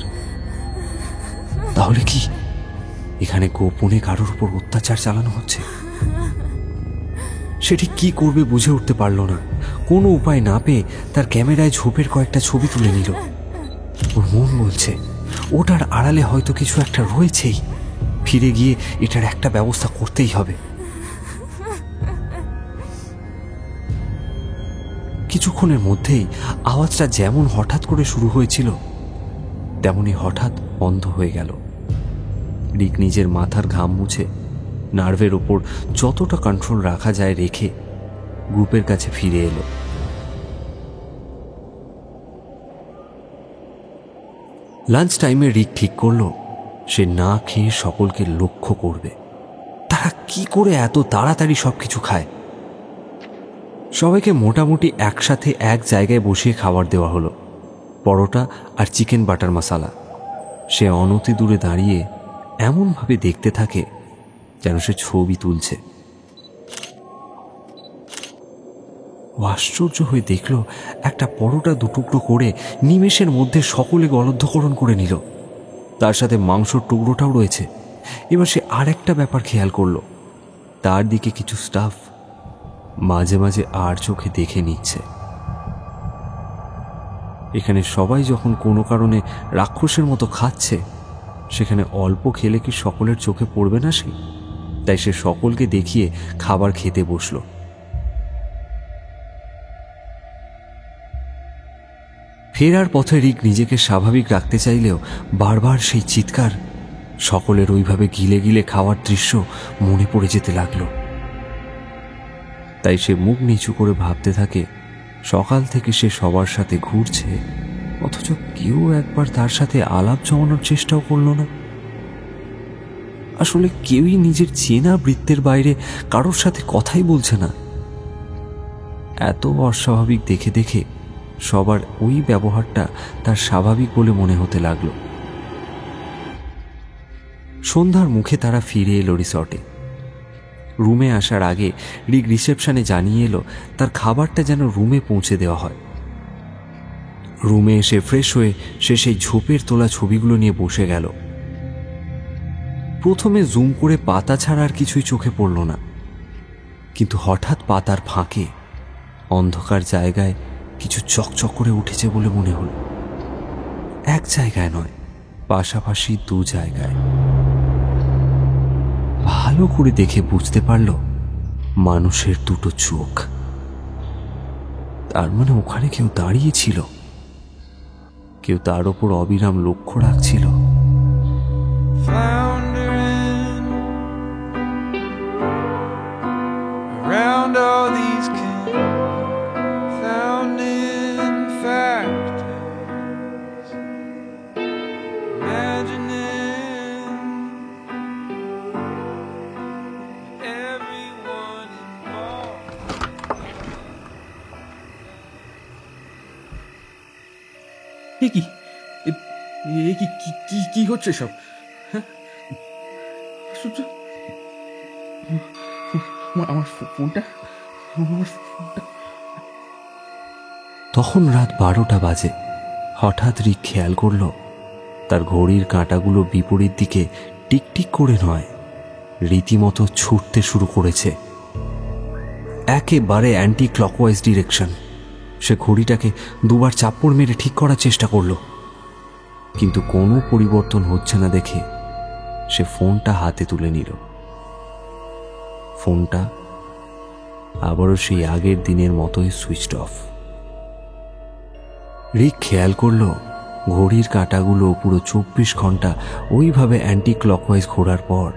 তাহলে কি এখানে গোপনে কারোর উপর অত্যাচার চালানো হচ্ছে? সেটি কি করবে বুঝে উঠতে পারল না। কোনো উপায় না পেয়ে তার ক্যামেরায় ঝোপের কয়েকটা ছবি তুলে নিল। ওর মন বলছে ওটার আড়ালে হয়তো কিছু একটা রয়েছেই। ফিরে গিয়ে এটার একটা ব্যবস্থা করতেই হবে। কিছুক্ষণের মধ্যেই আওয়াজটা যেমন হঠাৎ করে শুরু হয়েছিল তেমনি হঠাৎ বন্ধ হয়ে গেল। রিক নিজের মাথার ঘাম মুছে নার্ভের ওপর যতটা কন্ট্রোল রাখা যায় রেখে গ্রুপের কাছে ফিরে এলো। লাঞ্চ টাইমে রিক ঠিক করলো সে না খেয়ে সকলকে লক্ষ্য করবে। তারা কি করে এত তাড়াতাড়ি সবকিছু খায়? সবাইকে মোটামুটি একসাথে এক জায়গায় বসিয়ে খাবার দেওয়া হলো, পরোটা আর চিকেন বাটার মশালা। সে অনতি দূরে দাঁড়িয়ে এমনভাবে দেখতে থাকে যেন সে ছবি তুলছে। আশ্চর্য হয়ে দেখল একটা পরোটা দুটুকরো করে নিমেষের মধ্যে সকলে গলদ্ধকরণ করে নিল। তার সাথে মাংসর টুকরোটাও রয়েছে। এবার সে আর একটা ব্যাপার খেয়াল করলো, তার দিকে কিছু স্টাফ মাঝে মাঝে আর চোখে দেখে নিচ্ছে। এখানে সবাই যখন কোনো কারণে রাক্ষসের মতো খাচ্ছে, সেখানে অল্প খেলে কি সকলের চোখে পড়বে না সে? তাই সে সকলকে দেখিয়ে খাবার খেতে বসল। ফেরার পথে রিক নিজেকে স্বাভাবিক রাখতে চাইলেও বারবার সেই চিৎকার, সকলের ওইভাবে গিলে গিলে খাওয়ার দৃশ্য মনে পড়ে যেতে লাগলো। তাই সে মুখ নিচু করে ভাবতে থাকে সকাল থেকে সে সবার সাথে ঘুরছে, অথচ কেউ একবার তার সাথে আলাপ জমানোর চেষ্টাও করল না। আসলে কেউই নিজের চেনা বৃত্তের বাইরে কারোর সাথে কথাই বলছে না। এত অস্বাভাবিক দেখে দেখে সবার ওই ব্যবহারটা তার স্বাভাবিক বলে মনে হতে লাগলো। সন্ধ্যার মুখে তারা ফিরে এলো রিসর্টে। রুমে আসার আগে রিক রিসেপশনে জানিয়ে এলো তার খাবারটা যেন রুমে পৌঁছে দেওয়া হয়। রুমে এসে ফ্রেশ হয়ে সে সেই ঝোপের তোলা ছবিগুলো নিয়ে বসে গেল। প্রথমে জুম করে পাতা ছাড়া আর কিছুই চোখে পড়ল না, কিন্তু হঠাৎ পাতার ফাঁকে অন্ধকার জায়গায় কিছু চকচক করে উঠেছে বলে মনে হল। এক জায়গায় নয়, পাশাপাশি দু জায়গায়। ভালো করে দেখে বুঝতে পারল মানুষের দুটো চোখ। তার মানে ওখানে কেউ দাঁড়িয়ে ছিল, কেউ তার ওপর অবিরাম লক্ষ্য রাখছিল। Around all these confounding factors, imagining এ কি এ- এ কি কি কি কি হচ্ছে সব? হ্যাঁ, আশ্চর্য। আমার ফোনটা, আমার ফোনটা। তখন রাত 12টা বাজে। হঠাৎ রিক খেয়াল করল তার ঘড়ির কাঁটাগুলো বিপরীত দিকে টিকটিক করে নয়, রীতিমতো ছুটতে শুরু করেছে, একেবারে অ্যান্টি ক্লকওয়াইজ ডিরেকশন। সে ঘড়িটাকে দুবার চাপ্পড় মেরে ঠিক করার চেষ্টা করল, কিন্তু কোনো পরিবর্তন হচ্ছে না দেখে সে ফোনটা হাতে তুলে নিল। ফোনটা আবারও সেই আগের দিনের মতোই সুইচড অফ। রিক খেয়াল করল ঘড়ির কাঁটাগুলো পুরো 24 ঘন্টা ওইভাবে অ্যান্টি ক্লকওয়াইজ ঘোরার পর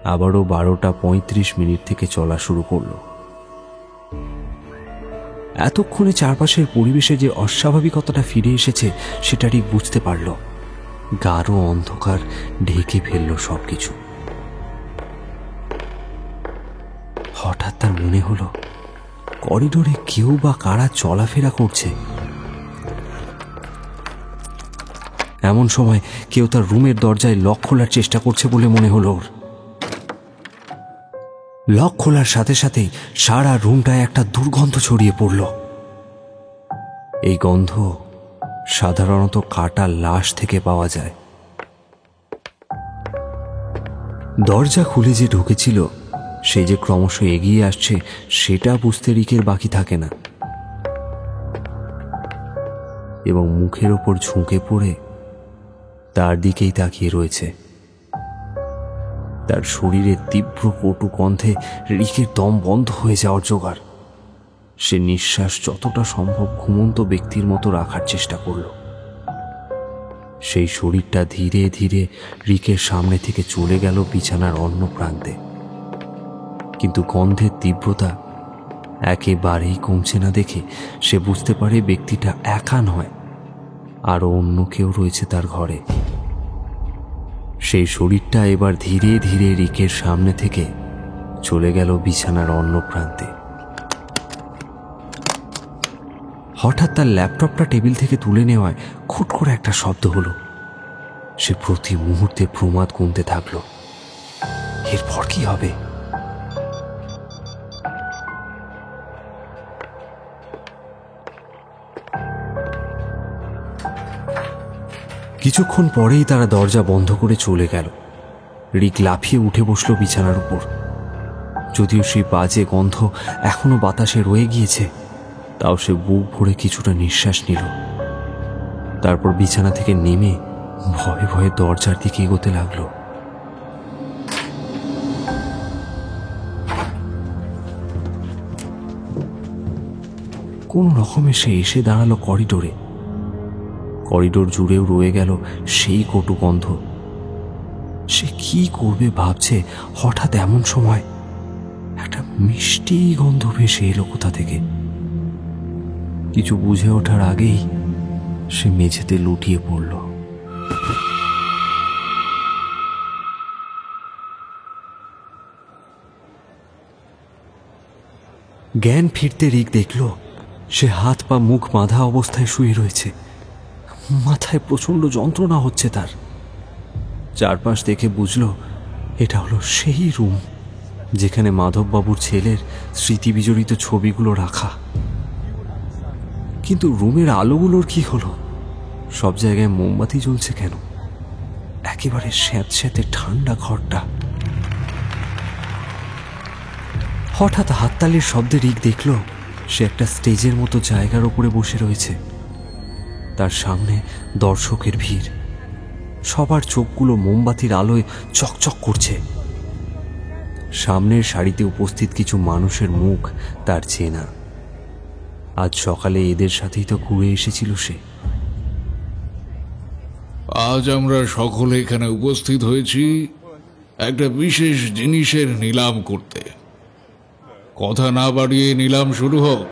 আবারও 12:35 থেকে চলা শুরু করল। এতক্ষণে চারপাশের পরিবেশে যে অস্বাভাবিকতাটা ফিরে এসেছে সেটা রিক বুঝতে পারল। গাঢ় অন্ধকার ঢেকে ফেলল সবকিছু। হঠাৎ তার মনে হলো করিডোরে কেউ বা কারা চলাফেরা করছে। এমন সময় কেউ তার রুমের দরজায় লক খোলার চেষ্টা করছে বলে মনে হলো ওর। লক খোলার সাথে সাথেই সারা রুমটায় একটা দুর্গন্ধ ছড়িয়ে পড়ল। এই গন্ধ সাধারণত কাটা লাশ থেকে পাওয়া যায়। দরজা খুলে যে ঢুকেছিল সে যে ক্রমশ এগিয়ে আসছে সেটা বুঝতে রিকের বাকি থাকে না, এবং মুখের ওপর ঝুঁকে পড়ে তার দিকেই তাকিয়ে রয়েছে। তার শরীরের তীব্র কটু গন্ধে রিকের দম বন্ধ হয়ে যাওয়ার জোগাড়। সে নিঃশ্বাস যতটা সম্ভব ঘুমন্ত ব্যক্তির মতো রাখার চেষ্টা করল। সেই শরীরটা ধীরে ধীরে রিকের সামনে থেকে চলে গেল বিছানার অন্য প্রান্তে, কিন্তু গন্ধের তীব্রতা একেবারেই কমছে না দেখে সে বুঝতে পারে ব্যক্তিটা একা নয়, আরো অন্য কেউ রয়েছে তার ঘরে। সেই শরীরটা এবার ধীরে ধীরে রিকের সামনে থেকে চলে গেল বিছানার অন্য প্রান্তে। হঠাৎ তার ল্যাপটপটা টেবিল থেকে তুলে নেওয়ায় খুট করে একটা শব্দ হলো। সে প্রতি মুহূর্তে প্রমাদ গুনতে থাকলো, এরপর কি হবে? কিছুক্ষণ পরেই তারা দরজা বন্ধ করে চলে গেল। রিক লাফিয়ে উঠে বসল বিছানার উপর। যদিও সেই বাজে গন্ধ এখনো বাতাসে রয়ে গিয়েছে, তাও সে বুক ভরে কিছুটা নিঃশ্বাস নিল। তারপর বিছানা থেকে নেমে ভয়ে ভয়ে দরজার দিকে এগোতে লাগলো। কোন রকমে সে এসে দাঁড়ালো করিডোরে। করিডোর জুড়েও রয়ে গেল সেই কটু গন্ধ। সে কি করবে ভাবছে, হঠাৎ এমন সময় একটা মিষ্টি গন্ধ ভেসে এলো কোথা থেকে। কিছু বুঝে ওঠার আগেই সে মেঝেতে লুটিয়ে পড়ল। জ্ঞান ফিরতে রিক দেখল সে হাত পা মুখ বাঁধা অবস্থায় শুয়ে রয়েছে। মাথায় প্রচন্ড যন্ত্রণা হচ্ছে তার। চারপাশ দেখে বুঝল এটা হলো সেই রুম যেখানে মাধববাবুর ছেলের স্মৃতি বিজড়িত ছবিগুলো রাখা। কিন্তু রুমের আলোগুলোর কি হলো? সব জায়গায় মোমবাতি জ্বলছে কেন? একেবারে স্যাঁতস্যাঁতে ঠান্ডা ঘরটা। হঠাৎ হাততালির শব্দে রিক দেখল সে একটা স্টেজের মতো জায়গার উপরে বসে রয়েছে। তার সামনে দর্শকের ভিড়। সবার চোখগুলো মোমবাতির আলোয় চকচক করছে। সামনের সারিতে উপস্থিত কিছু মানুষের মুখ তার চেনা। আজ সকালে এদের সাথেই তো ঘুরে এসেছিল সে। আজ আমরা সকলে এখানে উপস্থিত হয়েছি একটা বিশেষ জিনিসের নিলাম করতে। কথা না বাড়িয়ে নিলাম শুরু হোক।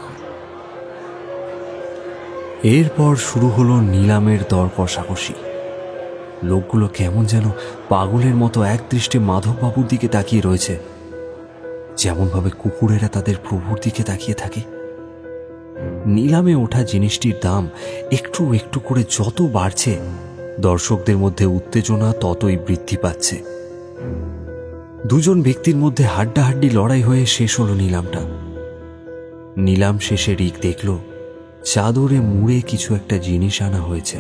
এরপর শুরু হলো নিলামের দর কষাকষি। লোকগুলো কেমন যেন পাগলের মতো একদৃষ্টে মাধববাবুর দিকে তাকিয়ে রয়েছে, যেমনভাবে কুকুরেরা তাদের প্রভুর দিকে তাকিয়ে থাকে। নিলামে ওঠা জিনিসটির দাম একটু একটু করে যত বাড়ছে, দর্শকদের মধ্যে উত্তেজনা ততই বৃদ্ধি পাচ্ছে। দুজন ব্যক্তির মধ্যে হাড্ডাহাড্ডি লড়াই হয়ে শেষ হলো নিলামটা। নিলাম শেষে রিক দেখল চাদরে মুড়ে কিছু একটা জিনিস আনা হয়েছে।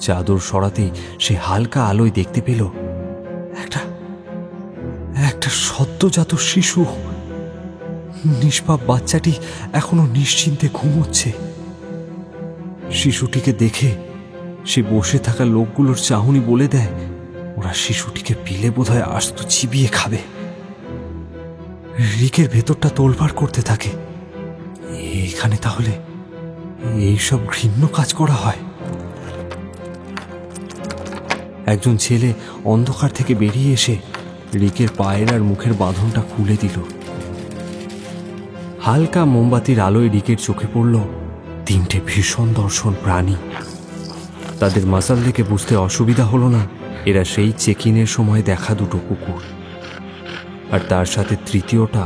চাদর সরাতেই সে হালকা আলোয় দেখতে পেল একটা সদ্যজাত শিশু। নিষ্পাপ বাচ্চাটি এখনো নিশ্চিন্তে ঘুমোচ্ছে। শিশুটিকে দেখে সে বসে থাকা লোকগুলোর চাহনি বলে দেয় ওরা শিশুটিকে পেলে বোধহয় আস্ত চিবিয়ে খাবে। রিকের ভেতরটা তোলপাড় করতে থাকে। এখানে তাহলে এইসব ঘৃণ্য কাজ করা হয়। একজন ছেলে অন্ধকার থেকে বেরিয়ে এসে রিকের পায়ের আর মুখের বাঁধনটা খুলে দিল। হালকা মোমবাতির আলোয় রিকের চোখে পড়ল তিনটে ভীষণ দর্শন প্রাণী। তাদের মাসাল দেখে বুঝতে অসুবিধা হলো না এরা সেই চেক ইনের সময় দেখা দুটো কুকুর, আর তার সাথে তৃতীয়টা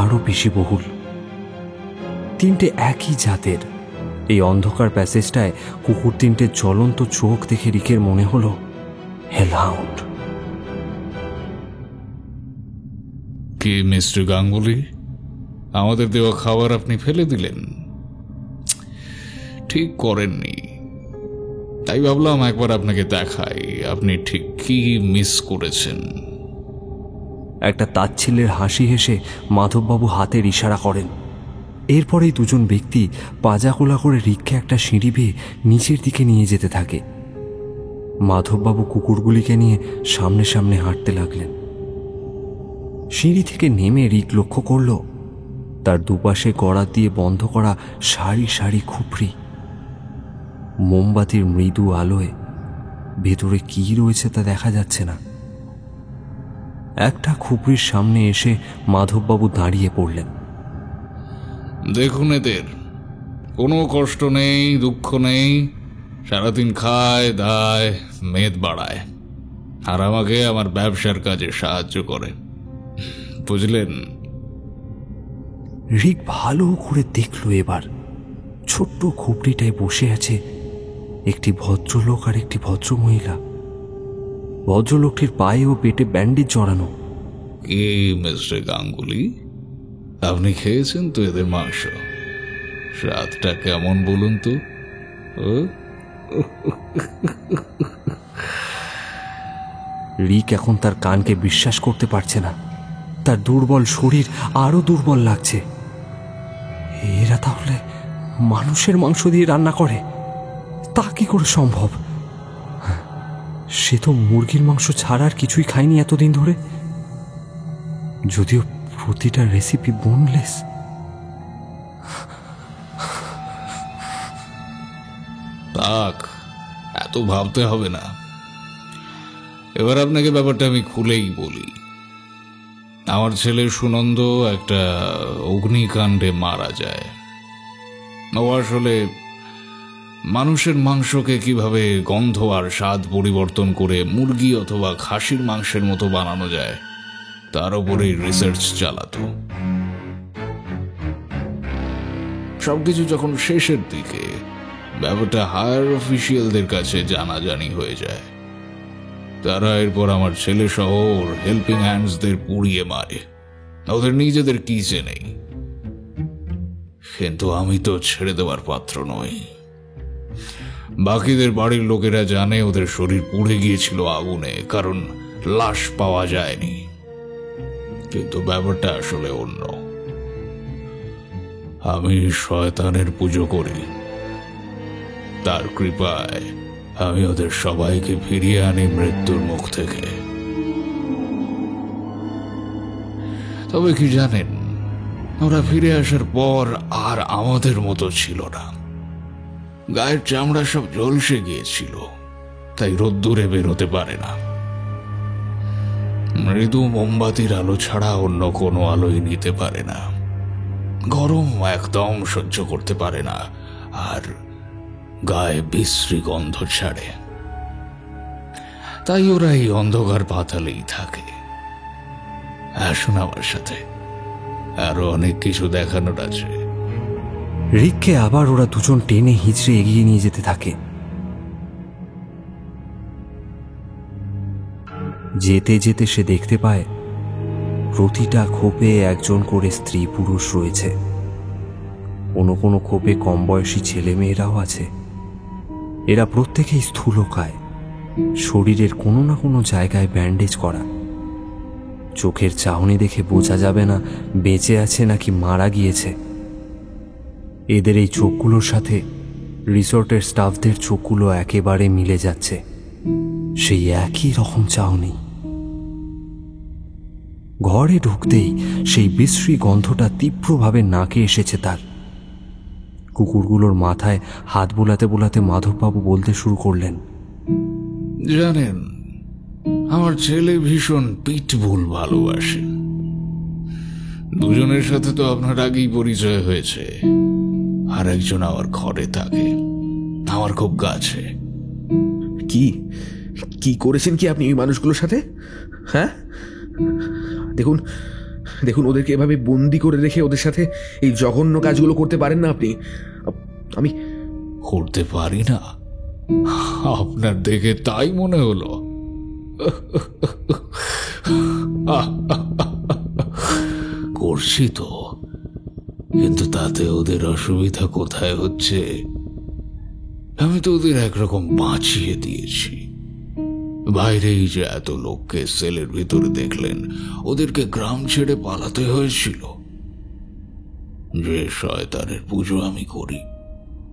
আরো বেশি বহুল। তিনটে একই জাতের। এই অন্ধকার প্যাসেজটায় কুকুর তিনটে জ্বলন্ত চোখ দেখে রিকের মনে হলো হেলহাউন্ড। কি মিস্টার গাঙ্গুলি, আমাদের দেওয়া খাবার আপনি ফেলে দিলেন? ঠিক করেননি, তাই ভাবলাম একবার আপনাকে দেখাই আপনি ঠিক কি মিস করেছেন। একটা তাচ্ছিল্যের হাসি হেসে মাধববাবু হাতের ইশারা করেন। এরপরেই দুজন ব্যক্তি পাজাকোলা করে রিককে একটা সিঁড়ি বেয়ে নিচের দিকে নিয়ে যেতে থাকে। মাধববাবু কুকুরগুলিকে নিয়ে সামনে সামনে হাঁটতে লাগলেন। সিঁড়ি থেকে নেমে রিক লক্ষ্য করল তার দুপাশে গড়া দিয়ে বন্ধ করা সারি সারি খুপড়ি। মোমবাতির মৃদু আলোয় ভেতরে কি রয়েছে তা দেখা যাচ্ছে না। একটা খুপড়ির সামনে এসে মাধববাবু দাঁড়িয়ে পড়লেন। দেখুন, এদের কোনো কষ্ট নেই, দুঃখ নেই, সারাদিন খায় দায়, মেদ বাড়ায়, আর আমাকে আমার ব্যবসার কাজে সাহায্য করে, বুঝলেন? রিক ভালো করে দেখল এবার ছোট্ট খুপড়িটায় বসে আছে একটি ভদ্রলোক আর একটি ভদ্রমহিলা। ভদ্রলোকটির পায়ে ও পেটে ব্যান্ডেজ জড়ানো। কি মিস্টার গাঙ্গুলি, আপনি খেয়েছেন তো এদের মাংস? স্বাদটা কেমন বলুন তো? রিক এখন তার কানকে বিশ্বাস করতে পারছে না। তার দুর্বল শরীর আরো দুর্বল লাগছে। এরা তাহলে মানুষের মাংস দিয়ে রান্না করে? তা কি করে সম্ভব? সে তো মুরগির মাংস ছাড়া আর কিছুই খায়নি এতদিন ধরে, যদিও প্রতিটা রেসিপি বোনলেস। তাক, এত ভাবতে হবে না। এবার আপনাকে ব্যাপারটা আমি খুলেই বলি। আমার ছেলে সুনন্দ একটা অগ্নিকাণ্ডে মারা যায়। ও আসলে মানুষের মাংসকে কিভাবে গন্ধ আর স্বাদ পরিবর্তন করে মুরগি অথবা খাসির মাংসের মতো বানানো যায় তার উপরেই রিসার্চ চালাতো। সবকিছু যখন শেষের দিকে ব্যাপারটা হায়ার অফিসিয়ালদের কাছে জানাজানি হয়ে যায়, তারা এরপর আমার ছেলে সহ ওর হেল্পিং হ্যান্ডসদের পুড়িয়ে মারে। ওদের নিজেদের কিচে নেই, কিন্তু আমি তো ছেড়ে দেওয়ার পাত্র নই। বাকিদের বাড়ির লোকেরা জানে ওদের শরীর পুড়ে গিয়েছিল আগুনে, কারণ লাশ পাওয়া যায়নি। কিন্তু ব্যাপারটা আসলে অন্য। আমি শয়তানের পুজো করি, তার কৃপায় আমি ওদের সবাইকে ফিরিয়ে আনি মৃত্যুর মুখ থেকে। তবে কি জানেন, ওরা ফিরে আসার পর আর আমাদের মতো ছিল না। গায়ের চামড়া সব ঝলসে গিয়েছিল, তাই রোদ্দুরে বেরোতে পারে না। মৃদু মোমবাতির আলো ছাড়া অন্য কোনো আলোই নিতে পারে না। গরম একদম সহ্য করতে পারে না, আর গায়ে বিশ্রী গন্ধ ছাড়ে। তাই ওরা এই অন্ধকার পাতালেই থাকে। আসুন আমার সাথে, আরো অনেক কিছু দেখানোর আছে। রিককে আবার ওরা দুজন টেনে হিঁচড়ে এগিয়ে নিয়ে যেতে থাকে। যেতে যেতে সে দেখতে পায় প্রতিটা খোপে একজন করে স্ত্রী পুরুষ রয়েছে। কোনো কোনো খোপে কম বয়সী ছেলে মেয়েরাও আছে। এরা প্রত্যেকেই স্থূলকায়, শরীরের কোনো না কোনো জায়গায় ব্যান্ডেজ করা। চোখের চাহনি দেখে বোঝা যাবে না বেঁচে আছে নাকি মারা গিয়েছে। এদের এই চোখগুলোর সাথে রিসোর্টের স্টাফদের চোখগুলো একেবারে মিলে যাচ্ছে, সেই একই রকম চাহনি। ঘরে ঢুকতেই সেই বিশ্রী গন্ধটা তীব্রভাবে নাকে এসেছে তার। কুকুরগুলোর মাথায় হাত বোলাতে বোলাতে মাধববাবু বলতে শুরু করলেন, জানেন, আমার ছেলে ভীষণ পিটবুল ভালোবাসে। দুজনের সাথে তো আপনার আগেই পরিচয় হয়েছে। আর একজন আমার ঘরে থাকে, আমার খুব কাছে। কি কি করেছেন কি আপনি ওই মানুষগুলোর সাথে? হ্যাঁ, দেখুন দেখুন, ওদেরকে এভাবে বন্দি করে রেখে ওদের সাথে এই জঘন্য কাজগুলো করতে পারেন না আপনি। আমি করতে পারি না? আপনার দেখে তাই মনে হলো? করছি তো, কিন্তু তাতে ওদের অসুবিধা কোথায় হচ্ছে? আমি তো ওদের একরকম বাঁচিয়ে দিয়েছি। বাইরেই যে এত লোককে সেলের ভিতরে দেখলেন, ওদেরকে গ্রাম ছেড়ে পালাতে হয়েছিল। যে শয়তানের পুজো আমি করি,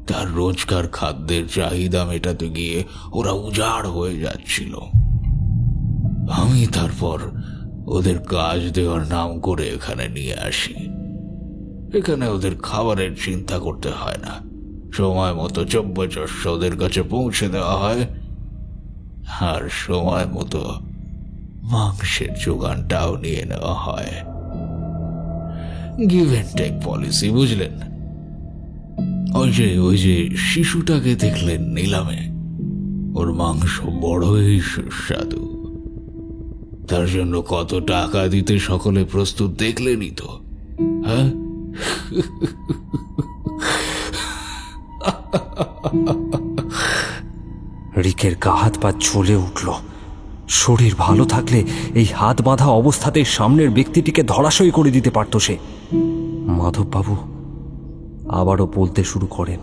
তার রোজকার খাদ্যের চাহিদা মেটাতে গিয়ে ওরা উজাড় হয়ে যাচ্ছিল। আমি তারপর ওদের কাজ দেওয়ার নাম করে এখানে নিয়ে আসি। এখানে ওদের খাবারের চিন্তা করতে হয় না, সময় মতো চব্যচস্য ওদের কাছে পৌঁছে দেওয়া হয়, আর সময় মতো মাংসের যোগানটাও নিয়ে নেওয়া হয়। গিভ অ্যান্ড টেক পলিসি, বুঝলেন? ওই যে শিশুটাকে দেখলেন নিলামে, ওর মাংস বড়ই সুস্বাদু। তার জন্য কত টাকা দিতে সকলে প্রস্তুত দেখলেনই তো, হ্যাঁ? রিকের গা হাত পা জ্বলে উঠল। শরীর ভালো থাকলে এই হাত বাঁধা অবস্থাতে সামনের ব্যক্তিটিকে ধরাশয়ী করে দিতে পারত সে। মাধববাবু আবারও বলতে শুরু করেন,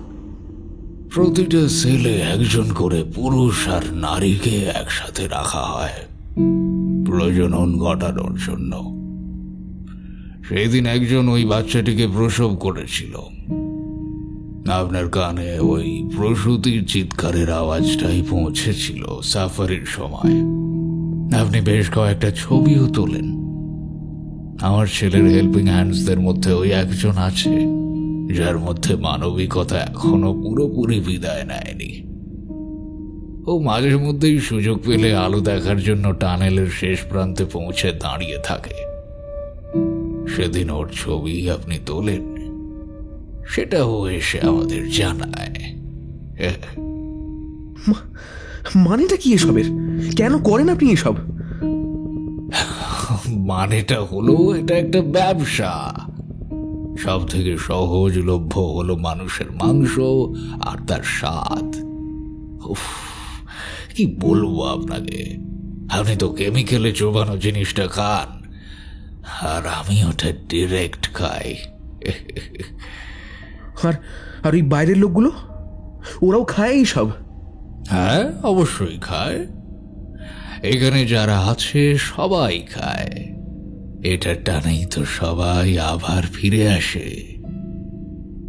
প্রতিটা সেলে একজন করে পুরুষ আর নারীকে একসাথে রাখা হয় প্রজনন ঘটানোর জন্য। সেদিন একজন ওই বাচ্চাটিকে প্রসব করেছিল। আপনার কানে ওই প্রসূতির চিৎকারের আওয়াজটাই পৌঁছেছিল সাফারির সময়। আপনি বেশ কয়েকটা ছবিও তোলেন। আমার ছেলের হেল্পিং হ্যান্ডসদের মধ্যে ওই একজন আছে যার মধ্যে মানবিকতা এখনো পুরোপুরি বিদায় নেয়নি। ও মাঝে মধ্যেই সুযোগ পেলে আলো দেখার জন্য টানেলের শেষ প্রান্তে পৌঁছে দাঁড়িয়ে থাকে। সেদিন ওর ছবি আপনি তোলেন, সেটাও এসে আমাদের জানায়। মানেটা কি এসবের? কেন করেন আপনি এসব? মানেটা হলো, এটা একটা ব্যবসা। সব থেকে সহজলভ্য হলো মানুষের মাংস আর তার স্বাদ। উফ, কি বলবো আপনাকে, আপনি তো কেমিক্যালে চোবানো জিনিসটা খান, আর আমি ওটা ডিরেক্ট খাই। আর ওই বাইরের লোকগুলো, ওরাও খায় এইসব? হ্যাঁ, অবশ্যই খায়। এখানে যারা আছে সবাই খায়। এটার টানেই তো সবাই আবার ফিরে আসে।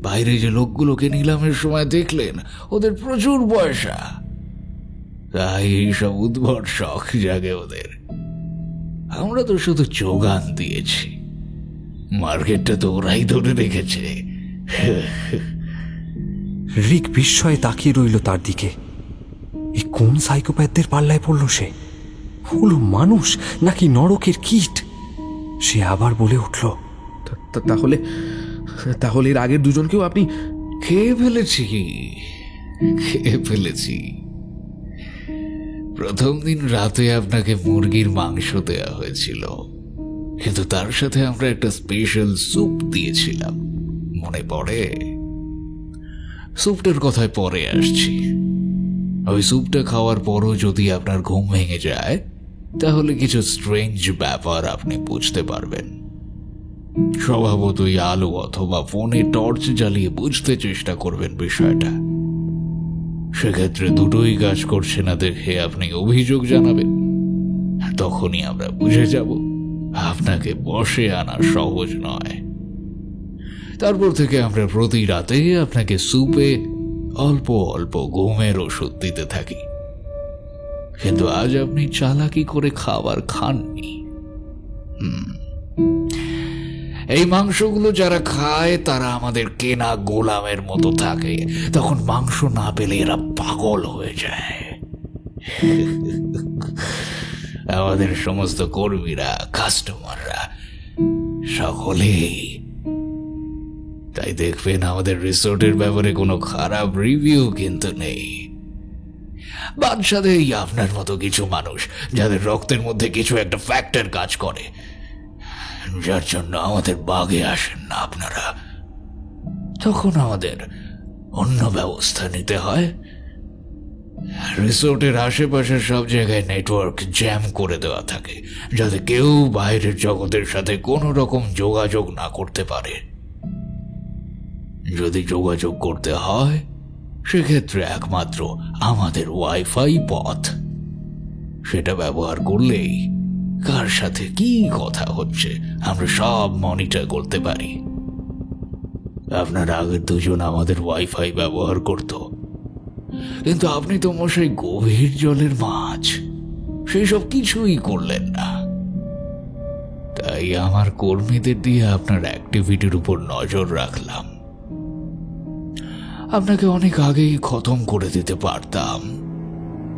বাইরে যে লোকগুলোকে নিলামের সময় দেখলেন, ওদের প্রচুর পয়সা, তাই এইসব উদ্ভট শখ জাগে ওদের। আমরা তো শুধু যোগান দিয়েছি, মার্কেটটা তো ওরাই ধরে রেখেছে। রিক বিস্ময়ে তাকিয়ে রইল তার দিকে। এই কোন সাইকোপ্যাথদের পাল্লায় পড়ল সে? ওগুলো মানুষ নাকি নরকের কীট? সে আবার বলে উঠল, তাহলে তাহলে এর আগের দুজনকেও আপনি খেয়ে ফেলেছি। প্রথম দিন রাতে আপনাকে মুরগির মাংস দেয়া হয়েছিল, কিন্তু তার সাথে আমরা একটা স্পেশাল স্যুপ দিয়েছিলাম, মনে পড়ে? স্যুপটার কথায় পরে আসছি। ওই স্যুপটা খাওয়ার পরও যদি আপনার ঘুম ভেঙে যায়, তাহলে কিছু স্ট্রেঞ্জ ব্যাপার আপনি বুঝতে পারবেন। স্বভাবতই আলো অথবা ফোনে টর্চ জ্বালিয়ে বুঝতে চেষ্টা করবেন বিষয়টা। সেক্ষেত্রে দুটোই কাজ করছে না দেখে আপনি অভিযোগ জানাবেন। তখনই আমরা বুঝে যাব আপনাকে বশে আনা সহজ নয়। তারপর থেকে আমরা প্রতি রাতে আপনাকে স্যুপে অল্প অল্প ঘুমের ওষুধ দিতে থাকি। কিন্তু আজ আপনি চালাকি করে খাবার খাননি। এই মাংসগুলো যারা খায় তারা আমাদের কেনা গোলামের মতো থাকে। তখন মাংস না পেলে এরা পাগল হয়ে যায়। আমাদের সমস্ত কর্মীরা, কাস্টমাররা সকলেই তাই দেখবেন আমাদের রিসোর্টের ব্যাপারে কোনো খারাপ রিভিউ কিন্তু নেই। বাদশাদের আপনার মতো কিছু মানুষ যাদের রক্তের মধ্যে কিছু একটা ফ্যাক্টর কাজ করে, যার জন্য আমাদের বাগে আসেন না আপনারা। তখন আমাদের অন্য ব্যবস্থা নিতে হয়। রিসোর্টের আশেপাশের সব জায়গায় নেটওয়ার্ক জ্যাম করে দেওয়া থাকে, যাতে কেউ বাইরের জগতের সাথে কোনো রকম যোগাযোগ না করতে পারে। যদি যোগাযোগ করতে হয়, সেক্ষেত্রে একমাত্র আমাদের ওয়াইফাই পথ। সেটা ব্যবহার করলেই কার সাথে কি কথা হচ্ছে আমরা সব মনিটর করতে পারি। আপনার আগের দুজন আমাদের ওয়াইফাই ব্যবহার করত, কিন্তু আপনি তো মশাই গভীর জলের মাছ, সেই সব কিছুই করলেন না। তাই আমার কর্মীদের দিয়ে আপনার অ্যাক্টিভিটির উপর নজর রাখলাম। আপনাকে অনেক আগেই খতম করে দিতে পারতাম,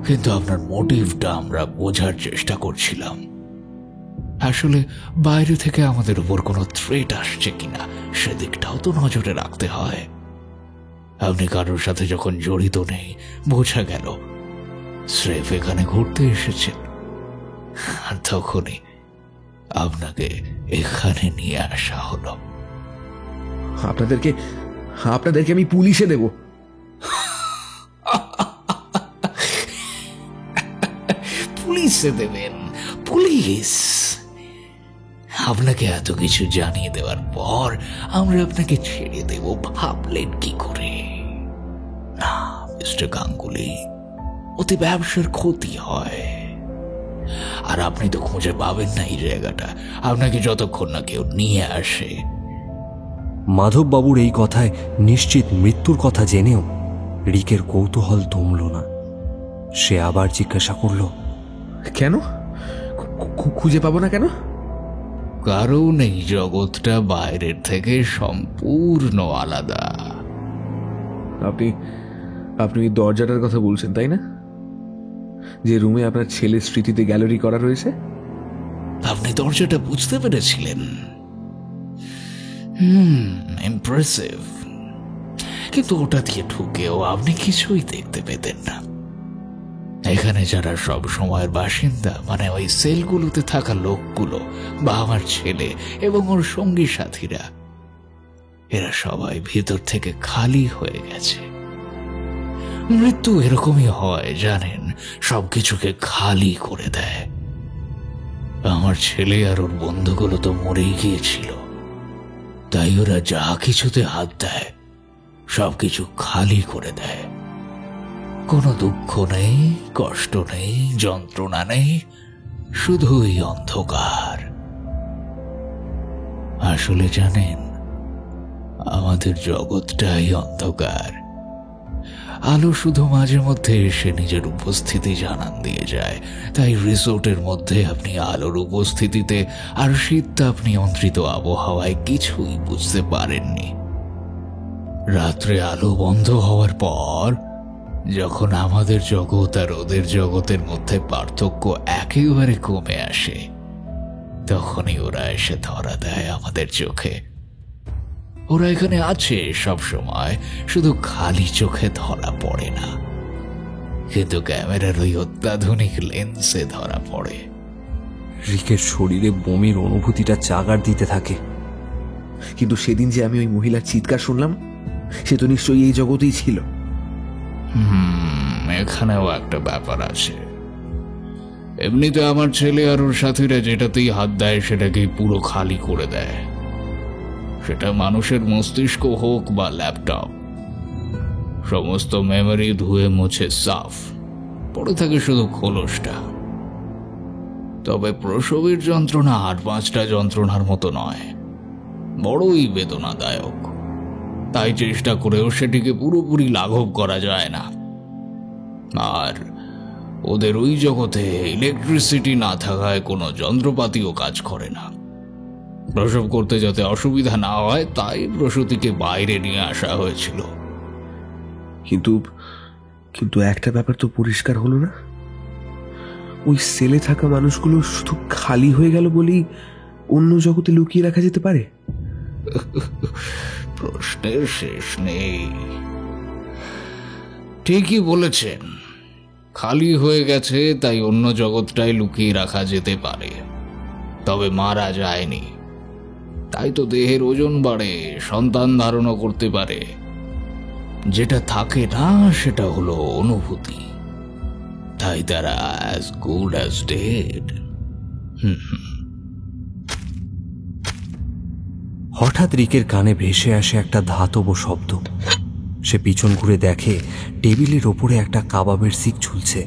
কিন্তু আপনার মোটিভটা আমরা বোঝার চেষ্টা করছিলাম। আসলে বাইরে থেকে আমাদের উপর কোনো থ্রেট আসছে কিনা সেদিকটাও তো নজরে রাখতে হয়। আপনি কারোর সাথে যখন জড়িত নেই, বোঝা গেল স্রেফ এখানে ঘুরতে এসেছেন, আর তখনই আপনাকে এখানে নিয়ে আসা হলো। আপনাদেরকে আমি পুলিশে দেব। পুলিশে দেবেন? পুলিশ? আপনাকে এত কিছু জানিয়ে দেওয়ার পর আমরা আপনাকে ছেড়ে দেব ভাবলেন কি করে? না মিস্টার গাঙ্গুলি, ওতে ব্যবসার ক্ষতি হয়। আর আপনি তো খুঁজে পাবেন না এই জায়গাটা, আপনাকে যতক্ষণ না কেউ নিয়ে আসে। মাধববাবুর এই কথায় নিশ্চিত মৃত্যুর কথা জেনেও রিকের কৌতূহল দমল না। সে আবার জিজ্ঞাসা করল, কেন খুঁজে পাবো না কেন? কারণ এই জগৎটা বাইরের থেকে সম্পূর্ণ আলাদা। আপনি ওই দরজাটার কথা বলছেন, তাই না? যে রুমে আপনার ছেলের স্মৃতিতে গ্যালারি করা রয়েছে। আপনি দরজাটা বুঝতে পেরেছিলেন? ইমপ্রেসিভ। কিন্তু ওটা দিয়ে ঢুকেও আপনি কিছুই দেখতে পেতেন না। এখানে যারা সব সময়ের বাসিন্দা, মানে ওই সেলগুলোতে থাকা লোকগুলো বা আমার ছেলে এবং ওর সঙ্গী সাথীরা, এরা সবাই ভিতর থেকে খালি হয়ে গেছে। মৃত্যু এরকমই হয় জানেন, সবকিছুকে খালি করে দেয়। আমার ছেলে আর ওর বন্ধুগুলো তো মরেই গিয়েছিল, তাই ওরা যা কিছুতে হাত দেয় সবকিছু খালি করে দেয়। কোনো দুঃখ নেই, কষ্ট নেই, যন্ত্রণা নেই, শুধুই অন্ধকার। আসলে জানেন, আমাদের জগৎটাই অন্ধকার। আলো শুধু মাঝে মধ্যে এসে নিজের উপস্থিতি জানান দিয়ে যায়। তাই রিসোর্টের মধ্যে আপনি আলোর উপস্থিতিতে আর শীততাপ নিয়ন্ত্রিত আবহাওয়ায় কিছুই বুঝতে পারেননি। রাত্রে আলো বন্ধ হওয়ার পর যখন আমাদের জগৎ আর ওদের জগতের মধ্যে পার্থক্য একেবারে কমে আসে, তখনই ওরা এসে ধরা দেয় আমাদের চোখে। ওরা এখানে আছে সব সময়, শুধু খালি চোখে ধরা পড়ে না, কিন্তু ক্যামেরার ওই অত্যাধুনিক লেন্সে ধরা পড়ে। রিকের শরীরে বমির অনুভূতিটা চাগার দিতে থাকে। কিন্তু সেদিন যে আমি ওই মহিলার চিৎকার শুনলাম, সে তো নিশ্চয়ই এই জগতেই ছিল। এখানেও একটা ব্যাপার আছে। এমনিতে আমার ছেলে আর ওর সাথীরা যেটাতেই হাত দেয় সেটাকেই পুরো খালি করে দেয়। সেটা মানুষের মস্তিষ্ক হোক বা ল্যাপটপ, সমস্ত মেমোরি ধুয়ে মুছে সাফ পড়ে থাকে শুধু খোলসটা। তবে প্রসবের যন্ত্রণা আর 5টা যন্ত্রণার মতো নয়, বড়ই বেদনাদায়ক। তাই চেষ্টা করেও সেটিকে পুরোপুরি লাঘব করা যায় না। আর ওদের ওই জগতে ইলেকট্রিসিটি না থাকায় কোনো যন্ত্রপাতিও কাজ করে না। প্রসব করতে যাতে অসুবিধা না হয় তাই প্রসূতিকে বাইরে নিয়ে আসা হয়েছিল। কিন্তু কিন্তু একটা ব্যাপার তো পরিষ্কার হলো না, ওই সেলে থাকা মানুষগুলো শুধু খালি হয়ে গেল বলেই অন্য জগতে লুকিয়ে রাখা যেতে পারে? প্রশ্নের শেষ নেই। ঠিকই বলেছেন, খালি হয়ে গেছে তাই অন্য জগৎটাই লুকিয়ে রাখা যেতে পারে। তবে মারা যায়নি, তাই তো দেহের ওজন বাড়ে, সন্তান ধারণও করতে পারে। যেটা থাকে না সেটা হলো অনুভূতি, তাই তারা অ্যাজ গুড অ্যাজ ডেড। হঠাৎ রিকের কানে ভেসে আসে একটা ধাতব শব্দ। সে পিছন ঘুরে দেখে টেবিলের ওপরে একটা কাবাবের শিক ঝুলছে,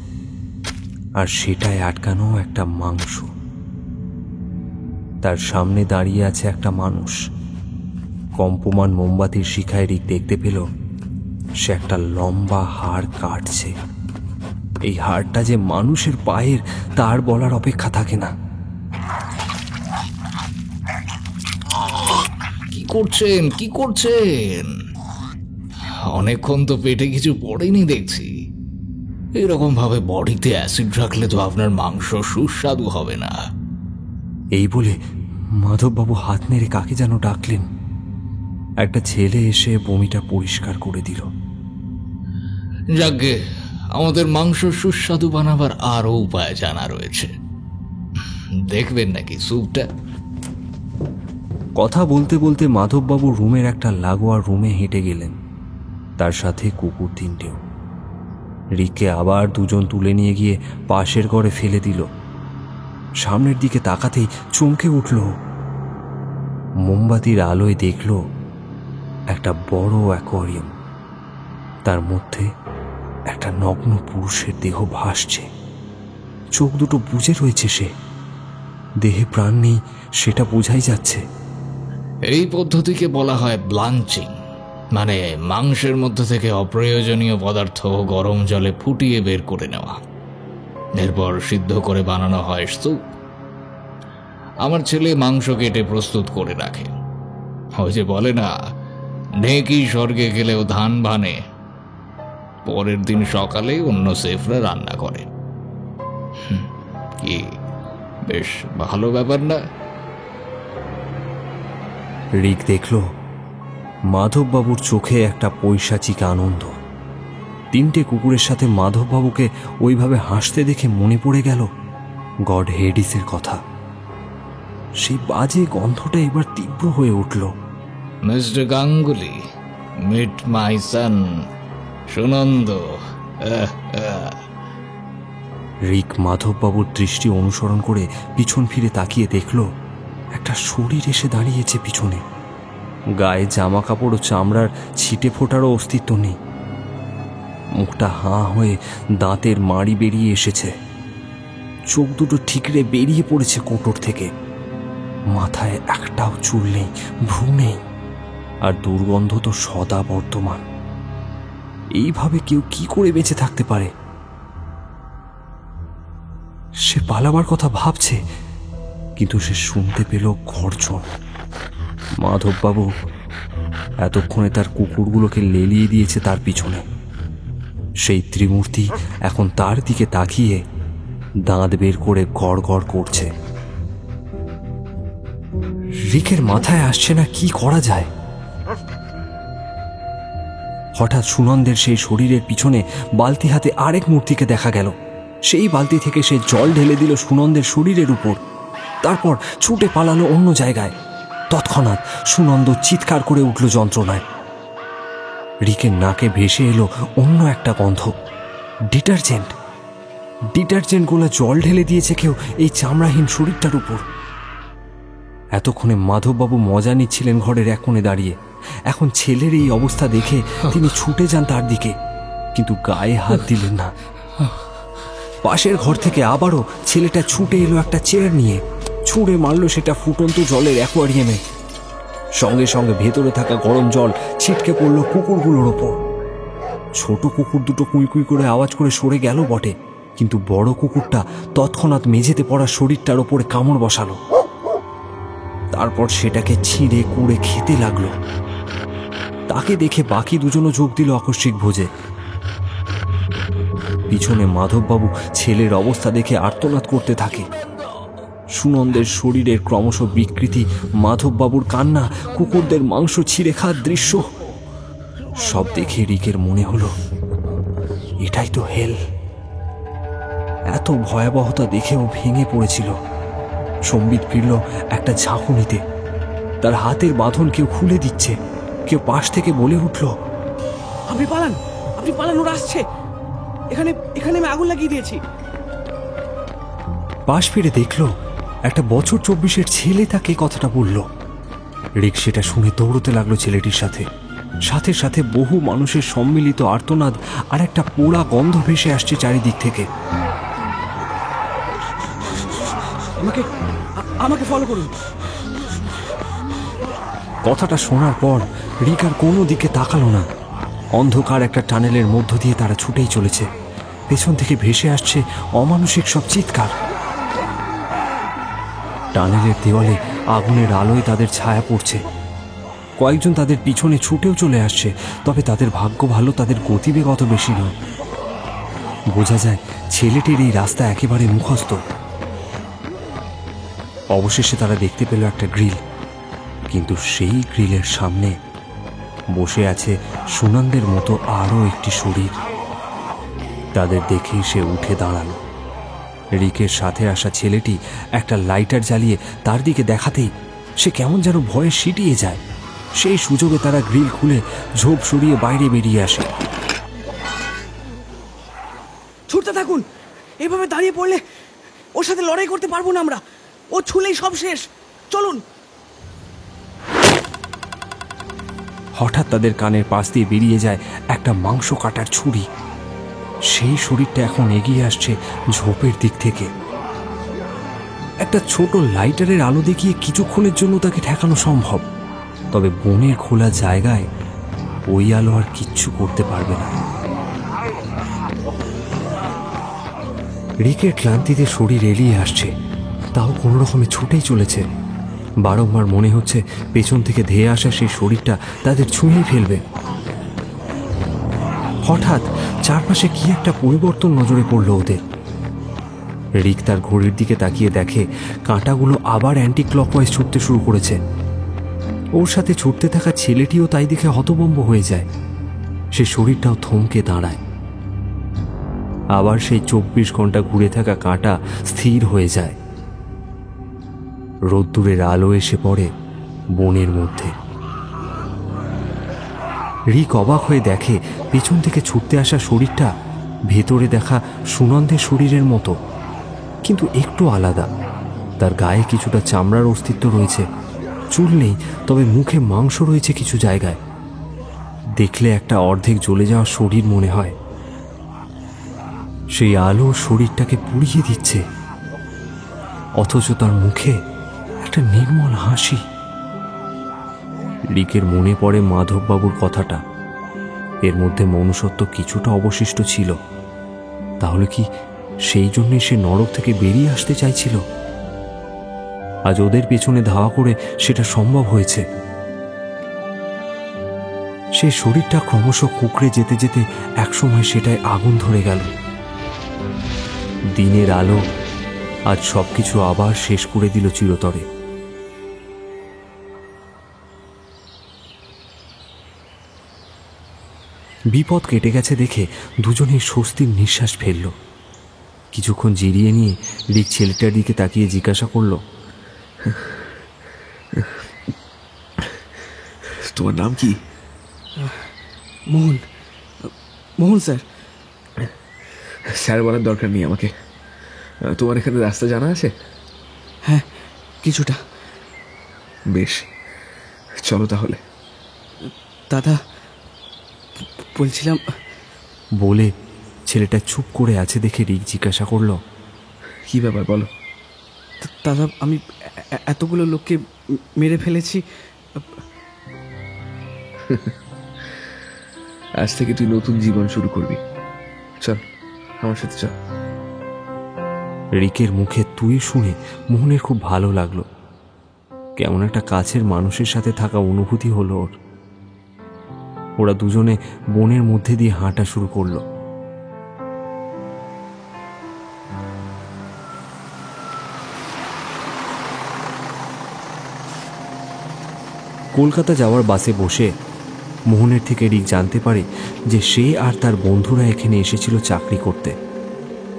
আর সেটায় আটকানো একটা মাংস। তার সামনে দাঁড়িয়ে আছে একটা মানুষ। কম্পমান মোমবাতির শিখায় রিক দেখতে পেল সে একটা লম্বা হাড় কাটছে। এই হাড়টা যে মানুষের পায়ের তার বলার অপেক্ষা থাকে না। কি করছেন, কি করছেন? অনেকক্ষণ তো পেটে কিছু পড়েনি দেখছি। এরকম ভাবে বডিতে অ্যাসিড রাখলে তো আপনার মাংস সুস্বাদু হবে না। এই বলে মাধববাবু হাত নেড়ে কাকে যেন ডাকলেন। একটা ছেলে এসে বমিটা পরিষ্কার করে দিল। যাকে আমাদের মাংস সুস্বাদু বানাবার আরো উপায় জানা রয়েছে, দেখবেন নাকি স্যুপটা? কথা বলতে বলতে মাধববাবু রুমের একটা লাগোয়া রুমে হেঁটে গেলেন, তার সাথে কুকুর 3টেও। রিককে আবার দুজন তুলে নিয়ে গিয়ে পাশের ঘরে ফেলে দিল। সামনের দিকে তাকাতেই চমকে উঠল। মোমবাতির আলোয় দেখল একটা বড় অ্যাকোয়ারিয়াম, তার মধ্যে একটা নগ্ন পুরুষের দেহ ভাসছে। চোখ দুটো বুজে রয়েছে, সে দেহে প্রাণ নেই সেটা বোঝাই যাচ্ছে। এই পদ্ধতিকে বলা হয় ব্লাঞ্চিং, মানে মাংসের মধ্যে থেকে অপ্রয়োজনীয় পদার্থ গরম জলে ফুটিয়ে বের করে নেওয়া, এরপর সিদ্ধ করে বানানো হয় স্যুপ। আমার ছেলে মাংস কেটে প্রস্তুত করে রাখে। ওই যে বলে না, ঢেঁকি স্বর্গে গেলেও ধান ভানে। পরের দিন সকালে অন্য শেফরা রান্না করে। কি বেশ ভালো ব্যাপার না? রিক দেখল মাধববাবুর চোখে একটা পৈশাচিক আনন্দ। 3টে কুকুরের সাথে মাধববাবুকে ওইভাবে হাসতে দেখে মনে পড়ে গেল গড হেডিসের কথা। সেই বাজে গন্ধটা এবার তীব্র হয়ে উঠল। মিস্টার গাঙ্গুলি, মিট মাই সন সুনন্দ। রিক মাধববাবুর দৃষ্টি অনুসরণ করে পিছন ফিরে তাকিয়ে দেখল একটা শরীর এসে দাঁড়িয়েছে পিছনে। গায়ে জামা কাপড় ও চামড়ার ছিটে ফোটারও অস্তিত্ব নেই। মুখটা হাঁ হয়ে দাঁতের মাড়ি বেরিয়ে এসেছে। চোখ দুটো ঠিকরে বেরিয়ে পড়েছে কোটর থেকে। মাথায় একটাও চুল নেই, ভ্রু নেই, আর দুর্গন্ধ তো সদা বর্তমান। এইভাবে কেউ কি করে বেঁচে থাকতে পারে? সে পালাবার কথা ভাবছে, কিন্তু সে শুনতে পেল গর্জন। মাধববাবু এতক্ষণে তার কুকুরগুলোকে লেলিয়ে দিয়েছে তার পিছনে। সেই ত্রিমূর্তি এখন তার দিকে তাকিয়ে দাঁত বের করে গড় গড় করছে। রিকের মাথায় আসছে না কি করা যায়। হঠাৎ সুনন্দের সেই শরীরের পিছনে বালতি হাতে আরেক মূর্তিকে দেখা গেল। সেই বালতি থেকে সে জল ঢেলে দিল সুনন্দের শরীরের উপর, তারপর ছুটে পালালো অন্য জায়গায়। তৎক্ষণাৎ সুনন্দ চিৎকার করে উঠল যন্ত্রণায়। রিকের নাকে ভেসে এলো অন্য একটা গন্ধ। ডিটারজেন্টগুলো জল ঢেলে দিয়েছে কেউ এই চামড়াহীন শরীরটার উপর। এতক্ষণে মাধববাবু মজা নিচ্ছিলেন ঘরের এক কোণে দাঁড়িয়ে। এখন ছেলের এই অবস্থা দেখে তিনি ছুটে যান তার দিকে, কিন্তু গায়ে হাত দিলেন না। পাশের ঘর থেকে আবারও ছেলেটা ছুটে এলো একটা চেয়ার নিয়ে, ছুঁড়ে মারল সেটা ফুটন্ত জলের অ্যাকোয়ারিয়ামে। সঙ্গে সঙ্গে ভেতরে থাকা গরম জল ছিটকে পড়ল কুকুরগুলোর ওপর। ছোট কুকুর দুটো কুইকুই করে আওয়াজ করে সরে গেল বটে, কিন্তু বড় কুকুরটা তৎক্ষণাৎ মেঝেতে পড়া শরীরটার ওপরে কামড় বসালো। তারপর সেটাকে ছিঁড়ে কুড়ে খেতে লাগলো। তাকে দেখে বাকি দুজনও যোগ দিল আকস্মিক ভোজে। পিছনে মাধববাবু ছেলের অবস্থা দেখে আর্তনাদ করতে থাকে। সুনন্দের শরীরের ক্রমশ বিকৃতি, মাধববাবুর কান্না, কুকুরদের মাংস ছিঁড়ে খাওয়ার দৃশ্য, সব দেখে রিকের মনে হলো এটাই তো হেল। এত ভয়াবহতা দেখেও ভেঙে পড়েছিল। সম্বিত ফিরল একটা ঝাঁকুনিতে। তার হাতের বাঁধন কেউ খুলে দিচ্ছে। কেউ পাশ থেকে বলে উঠল, আপনি পালান, ওরা আসছে। এখানে আমি আগুন লাগিয়ে দিয়েছি। পাশ ফিরে দেখল একটা বছর 24-এর ছেলে তাকে কথাটা বলল। রিক সেটা শুনে দৌড়তে লাগলো ছেলেটির সাথে। সাথে সাথে বহু মানুষের সম্মিলিত আর্তনাদ আর একটা পোড়া গন্ধ ভেসে আসছে চারিদিক থেকে। আমাকে ফলো করুন। কথাটা শোনার পর রিক আর কোনো দিকে তাকালো না। অন্ধকার একটা টানেলের মধ্য দিয়ে তারা ছুটেই চলেছে। পেছন থেকে ভেসে আসছে অমানুষিক সব চিৎকার। টানেলের দেওয়ালে আগুনের আলোয় তাদের ছায়া পড়ছে। কয়েকজন তাদের পিছনে ছুটেও চলে আসছে, তবে তাদের ভাগ্য ভালো, তাদের গতিবেগ অত বেশি নয়। বোঝা যায় ছেলেটির এই রাস্তা একেবারে মুখস্থ। অবশেষে তারা দেখতে পেল একটা গ্রিল, কিন্তু সেই গ্রিলের সামনে বসে আছে সুনন্দের মতো আরও একটি শরীর। তাদের দেখেই সে উঠে দাঁড়ালো। রিকের সাথে আসা ছেলেটি একটা লাইটার জ্বালিয়ে তার দিকে দেখাতেই সে কেমন যেন ভয়ে সিটিয়ে যায়। সেই সুযোগে তারা গ্রিল খুলে ঝোপ সরিয়ে বাইরে বেরিয়ে আসে। ছুটতে থাকুন, এভাবে দাঁড়িয়ে পড়লে ওর সাথে লড়াই করতে পারবো না আমরা। ও ছুলেই সব শেষ। চলুন। হঠাৎ তাদের কানের পাশ দিয়ে বেরিয়ে যায় একটা মাংস কাটার ছুরি। সেই শরীরটা এখন এগিয়ে আসছে ঝোপের দিক থেকে। একটা ছোট লাইটারের আলো দেখিয়ে কিছুক্ষণের জন্য তাকে ঠেকানো সম্ভব, তবে বনের খোলা জায়গায় ওই আলো আর কিচ্ছু করতে পারবে না। রিকের ক্লান্তিতে শরীর এলিয়ে আসছে, তাও কোনো রকমে ছুটেই চলেছে। বারংবার মনে হচ্ছে পেছন থেকে ধেয়ে আসা সেই শরীরটা তাদের ছুঁয়েই ফেলবে। হঠাৎ চারপাশে কি একটা পরিবর্তন নজরে পড়ল ওদের। রিক তার ঘড়ির দিকে তাকিয়ে দেখে কাঁটাগুলো আবার অ্যান্টি ক্লকওয়াইজ ছুটতে শুরু করেছে। ওর সাথে ছুটতে থাকা ছেলেটিও তাই দেখে হতভম্ব হয়ে যায়। সে শরীরটাও থমকে দাঁড়ায়। আবার সেই 24 ঘন্টা ঘুরে থাকা কাঁটা স্থির হয়ে যায়। রোদ্দুরের আলো এসে পড়ে বনের মধ্যে। রিক অবাক হয়ে দেখে পেছন থেকে ছুটতে আসা শরীরটা ভেতরে দেখা সুনন্দের শরীরের মতো, কিন্তু একটু আলাদা। তার গায়ে কিছুটা চামড়ার অস্তিত্ব রয়েছে, চুল নেই, তবে মুখে মাংস রয়েছে কিছু জায়গায়। দেখলে একটা অর্ধেক জ্বলে যাওয়া শরীর মনে হয়। সেই আলো শরীরটাকে পুড়িয়ে দিচ্ছে, অথচ তার মুখে একটা নির্মল হাসি। রিকের মনে পড়ে মাধববাবুর কথাটা, এর মধ্যে মনুষ্যত্ব কিছুটা অবশিষ্ট ছিল। তাহলে কি সেই জন্যই সে নরক থেকে বেরিয়ে আসতে চাইছিল? আজ ওদের পেছনে ধাওয়া করে সেটা সম্ভব হয়েছে। সেই শরীরটা ক্রমশ কুঁকড়ে যেতে যেতে একসময় সেটায় আগুন ধরে গেল। দিনের আলো আজ সবকিছু আবার শেষ করে দিল চিরতরে। বিপদ কেটে গেছে দেখে দুজনেই স্বস্তির নিঃশ্বাস ফেলল। কিছুক্ষণ জিরিয়ে নিয়ে রিক ছেলেটার দিকে তাকিয়ে জিজ্ঞাসা করল, তোমার নাম কি? মোহন, মোহন স্যার। স্যার বলার দরকার নেই আমাকে। তোমার এখানে রাস্তা জানা আছে? হ্যাঁ, কিছুটা। বেশ, চলো তাহলে। দাদা, বলছিলাম। বলে ছেলেটা চুপ করে আছে দেখে রিক জিজ্ঞাসা করলো, কি ব্যাপার বলো। দাদা, আমি এতগুলো লোককে মেরে ফেলেছি। আজ থেকে তুই নতুন জীবন শুরু করবি। চল আমার সাথে চল। রিকের মুখে তুই শুনে মোহনের খুব ভালো লাগলো। কেমন একটা কাছের মানুষের সাথে থাকা অনুভূতি হলো ওর। ওরা দুজনে বনের মধ্যে দিয়ে হাঁটা শুরু করলো। কলকাতা যাওয়ার বাসে বসে মোহনের থেকে রিক জানতে পারে যে সে আর তার বন্ধুরা এখানে এসেছিল চাকরি করতে।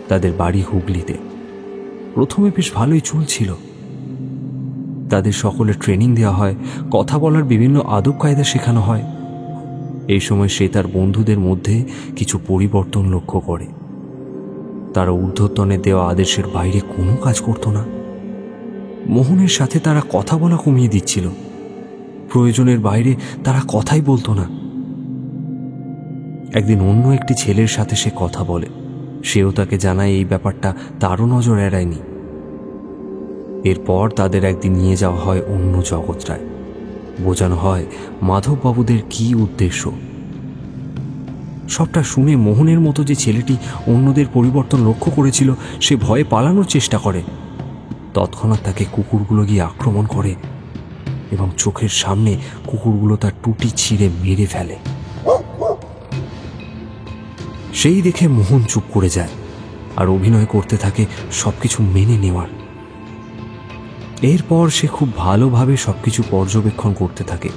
তাদের বাড়ি হুগলিতে। প্রথমে বেশ ভালোই চলছিল। তাদের সকলের ট্রেনিং দেওয়া হয়, কথা বলার বিভিন্ন আদব কায়দা শেখানো হয়। এই সময় সে তার বন্ধুদের মধ্যে কিছু পরিবর্তন লক্ষ্য করে। তারা ঊর্ধ্বতনে দেওয়া আদেশের বাইরে কোনো কাজ করত না। মোহনের সাথে তারা কথা বলা কমিয়ে দিচ্ছিল। প্রয়োজনের বাইরে তারা কথাই বলতো না। একদিন অন্য একটি ছেলের সাথে সে কথা বলে। সেও তাকে জানায় এই ব্যাপারটা তারও নজর এড়ায়নি। এরপর তাদের একদিন নিয়ে যাওয়া হয় অন্য জগৎটায়। বোঝানো হয় মাধববাবুদের কি উদ্দেশ্য। সবটা শুনে মোহনের মতো যে ছেলেটি অন্যদের পরিবর্তন লক্ষ্য করেছিল সে ভয়ে পালানোর চেষ্টা করে। তৎক্ষণাৎ তাকে কুকুরগুলো গিয়ে আক্রমণ করে এবং চোখের সামনে কুকুরগুলো তার টুটি ছিঁড়ে মেরে ফেলে। সেই দেখে মোহন চুপ করে যায় আর অভিনয় করতে থাকে সবকিছু মেনে নেওয়ার। এরপর সে খুব ভালোভাবে সবকিছু পর্যবেক্ষণ করতে থাকে।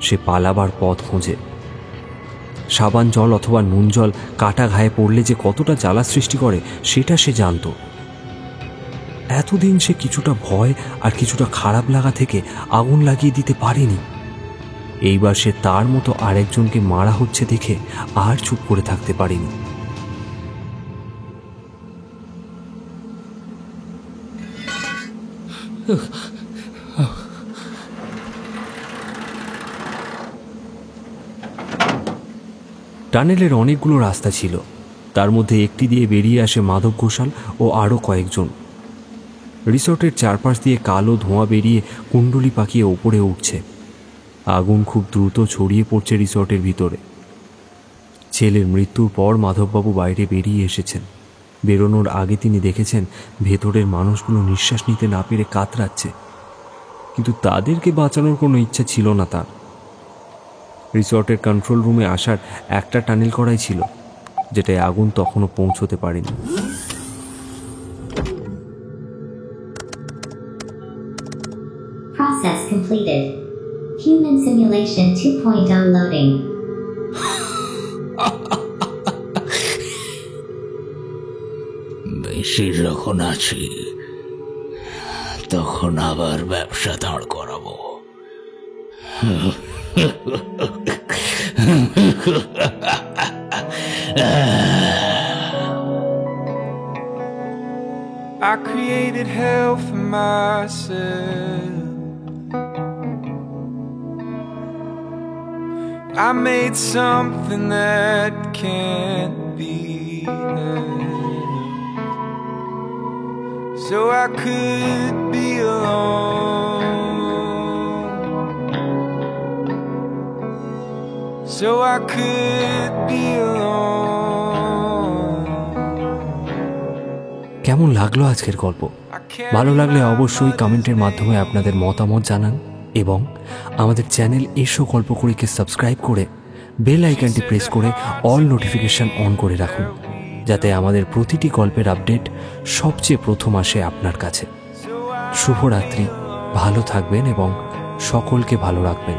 সে পালাবার পথ খোঁজে। সাবান জল অথবা নুন জল কাটা ঘায়ে পড়লে যে কতটা জ্বালা সৃষ্টি করে সেটা সে জানত। এতদিন সে কিছুটা ভয় আর কিছুটা খারাপ লাগা থেকে আগুন লাগিয়ে দিতে পারেনি। এইবার সে তার মতো আরেকজনকে মারা হচ্ছে দেখে আর চুপ করে থাকতে পারেনি। টানেলের অনেকগুলো রাস্তা ছিল। তার মধ্যে একটি দিয়ে বেরিয়ে আসে মাধব ঘোষাল ও আরও কয়েকজন। রিসর্টের চারপাশ দিয়ে কালো ধোঁয়া বেরিয়ে কুণ্ডলি পাকিয়ে ওপরে উঠছে। আগুন খুব দ্রুত ছড়িয়ে পড়ছে রিসর্টের ভিতরে। ছেলের মৃত্যুর পর মাধববাবু বাইরে বেরিয়ে এসেছেন। বেরোনোর আগে তিনি দেখেছেন ভেতরের মানুষগুলো নিঃশ্বাস নিতে না পেরে কাতরাচ্ছে, কিন্তু তাদেরকে বাঁচানোর কোনো ইচ্ছা ছিল না তার। রিসর্টের কন্ট্রোল রুমে আসার একটা টানেল করাই ছিল, যেটায় আগুন তখনও পৌঁছতে পারেনি। Process completed. Human simulation 2.0 loading. বেশি যখন আছি তখন আবার ব্যবসা দাঁড় করাবো। I created hell for myself. I made something that can't be held, so I could be alone, so I could be alone. কেমন লাগলো আজকের গল্প? ভালো লাগলে অবশ্যই কমেন্টের মাধ্যমে আপনাদের মতামত জানান এবং আমাদের চ্যানেল এসো গল্পকড়িকে সাবস্ক্রাইব করে বেল আইকনটি প্রেস করে অল নোটিফিকেশন অন করে রাখুন, যাতে আমাদের প্রতিটি গল্পের আপডেট সবচেয়ে প্রথম আসে আপনার কাছে। শুভরাত্রি, ভালো থাকবেন এবং সকলকে ভালো রাখবেন।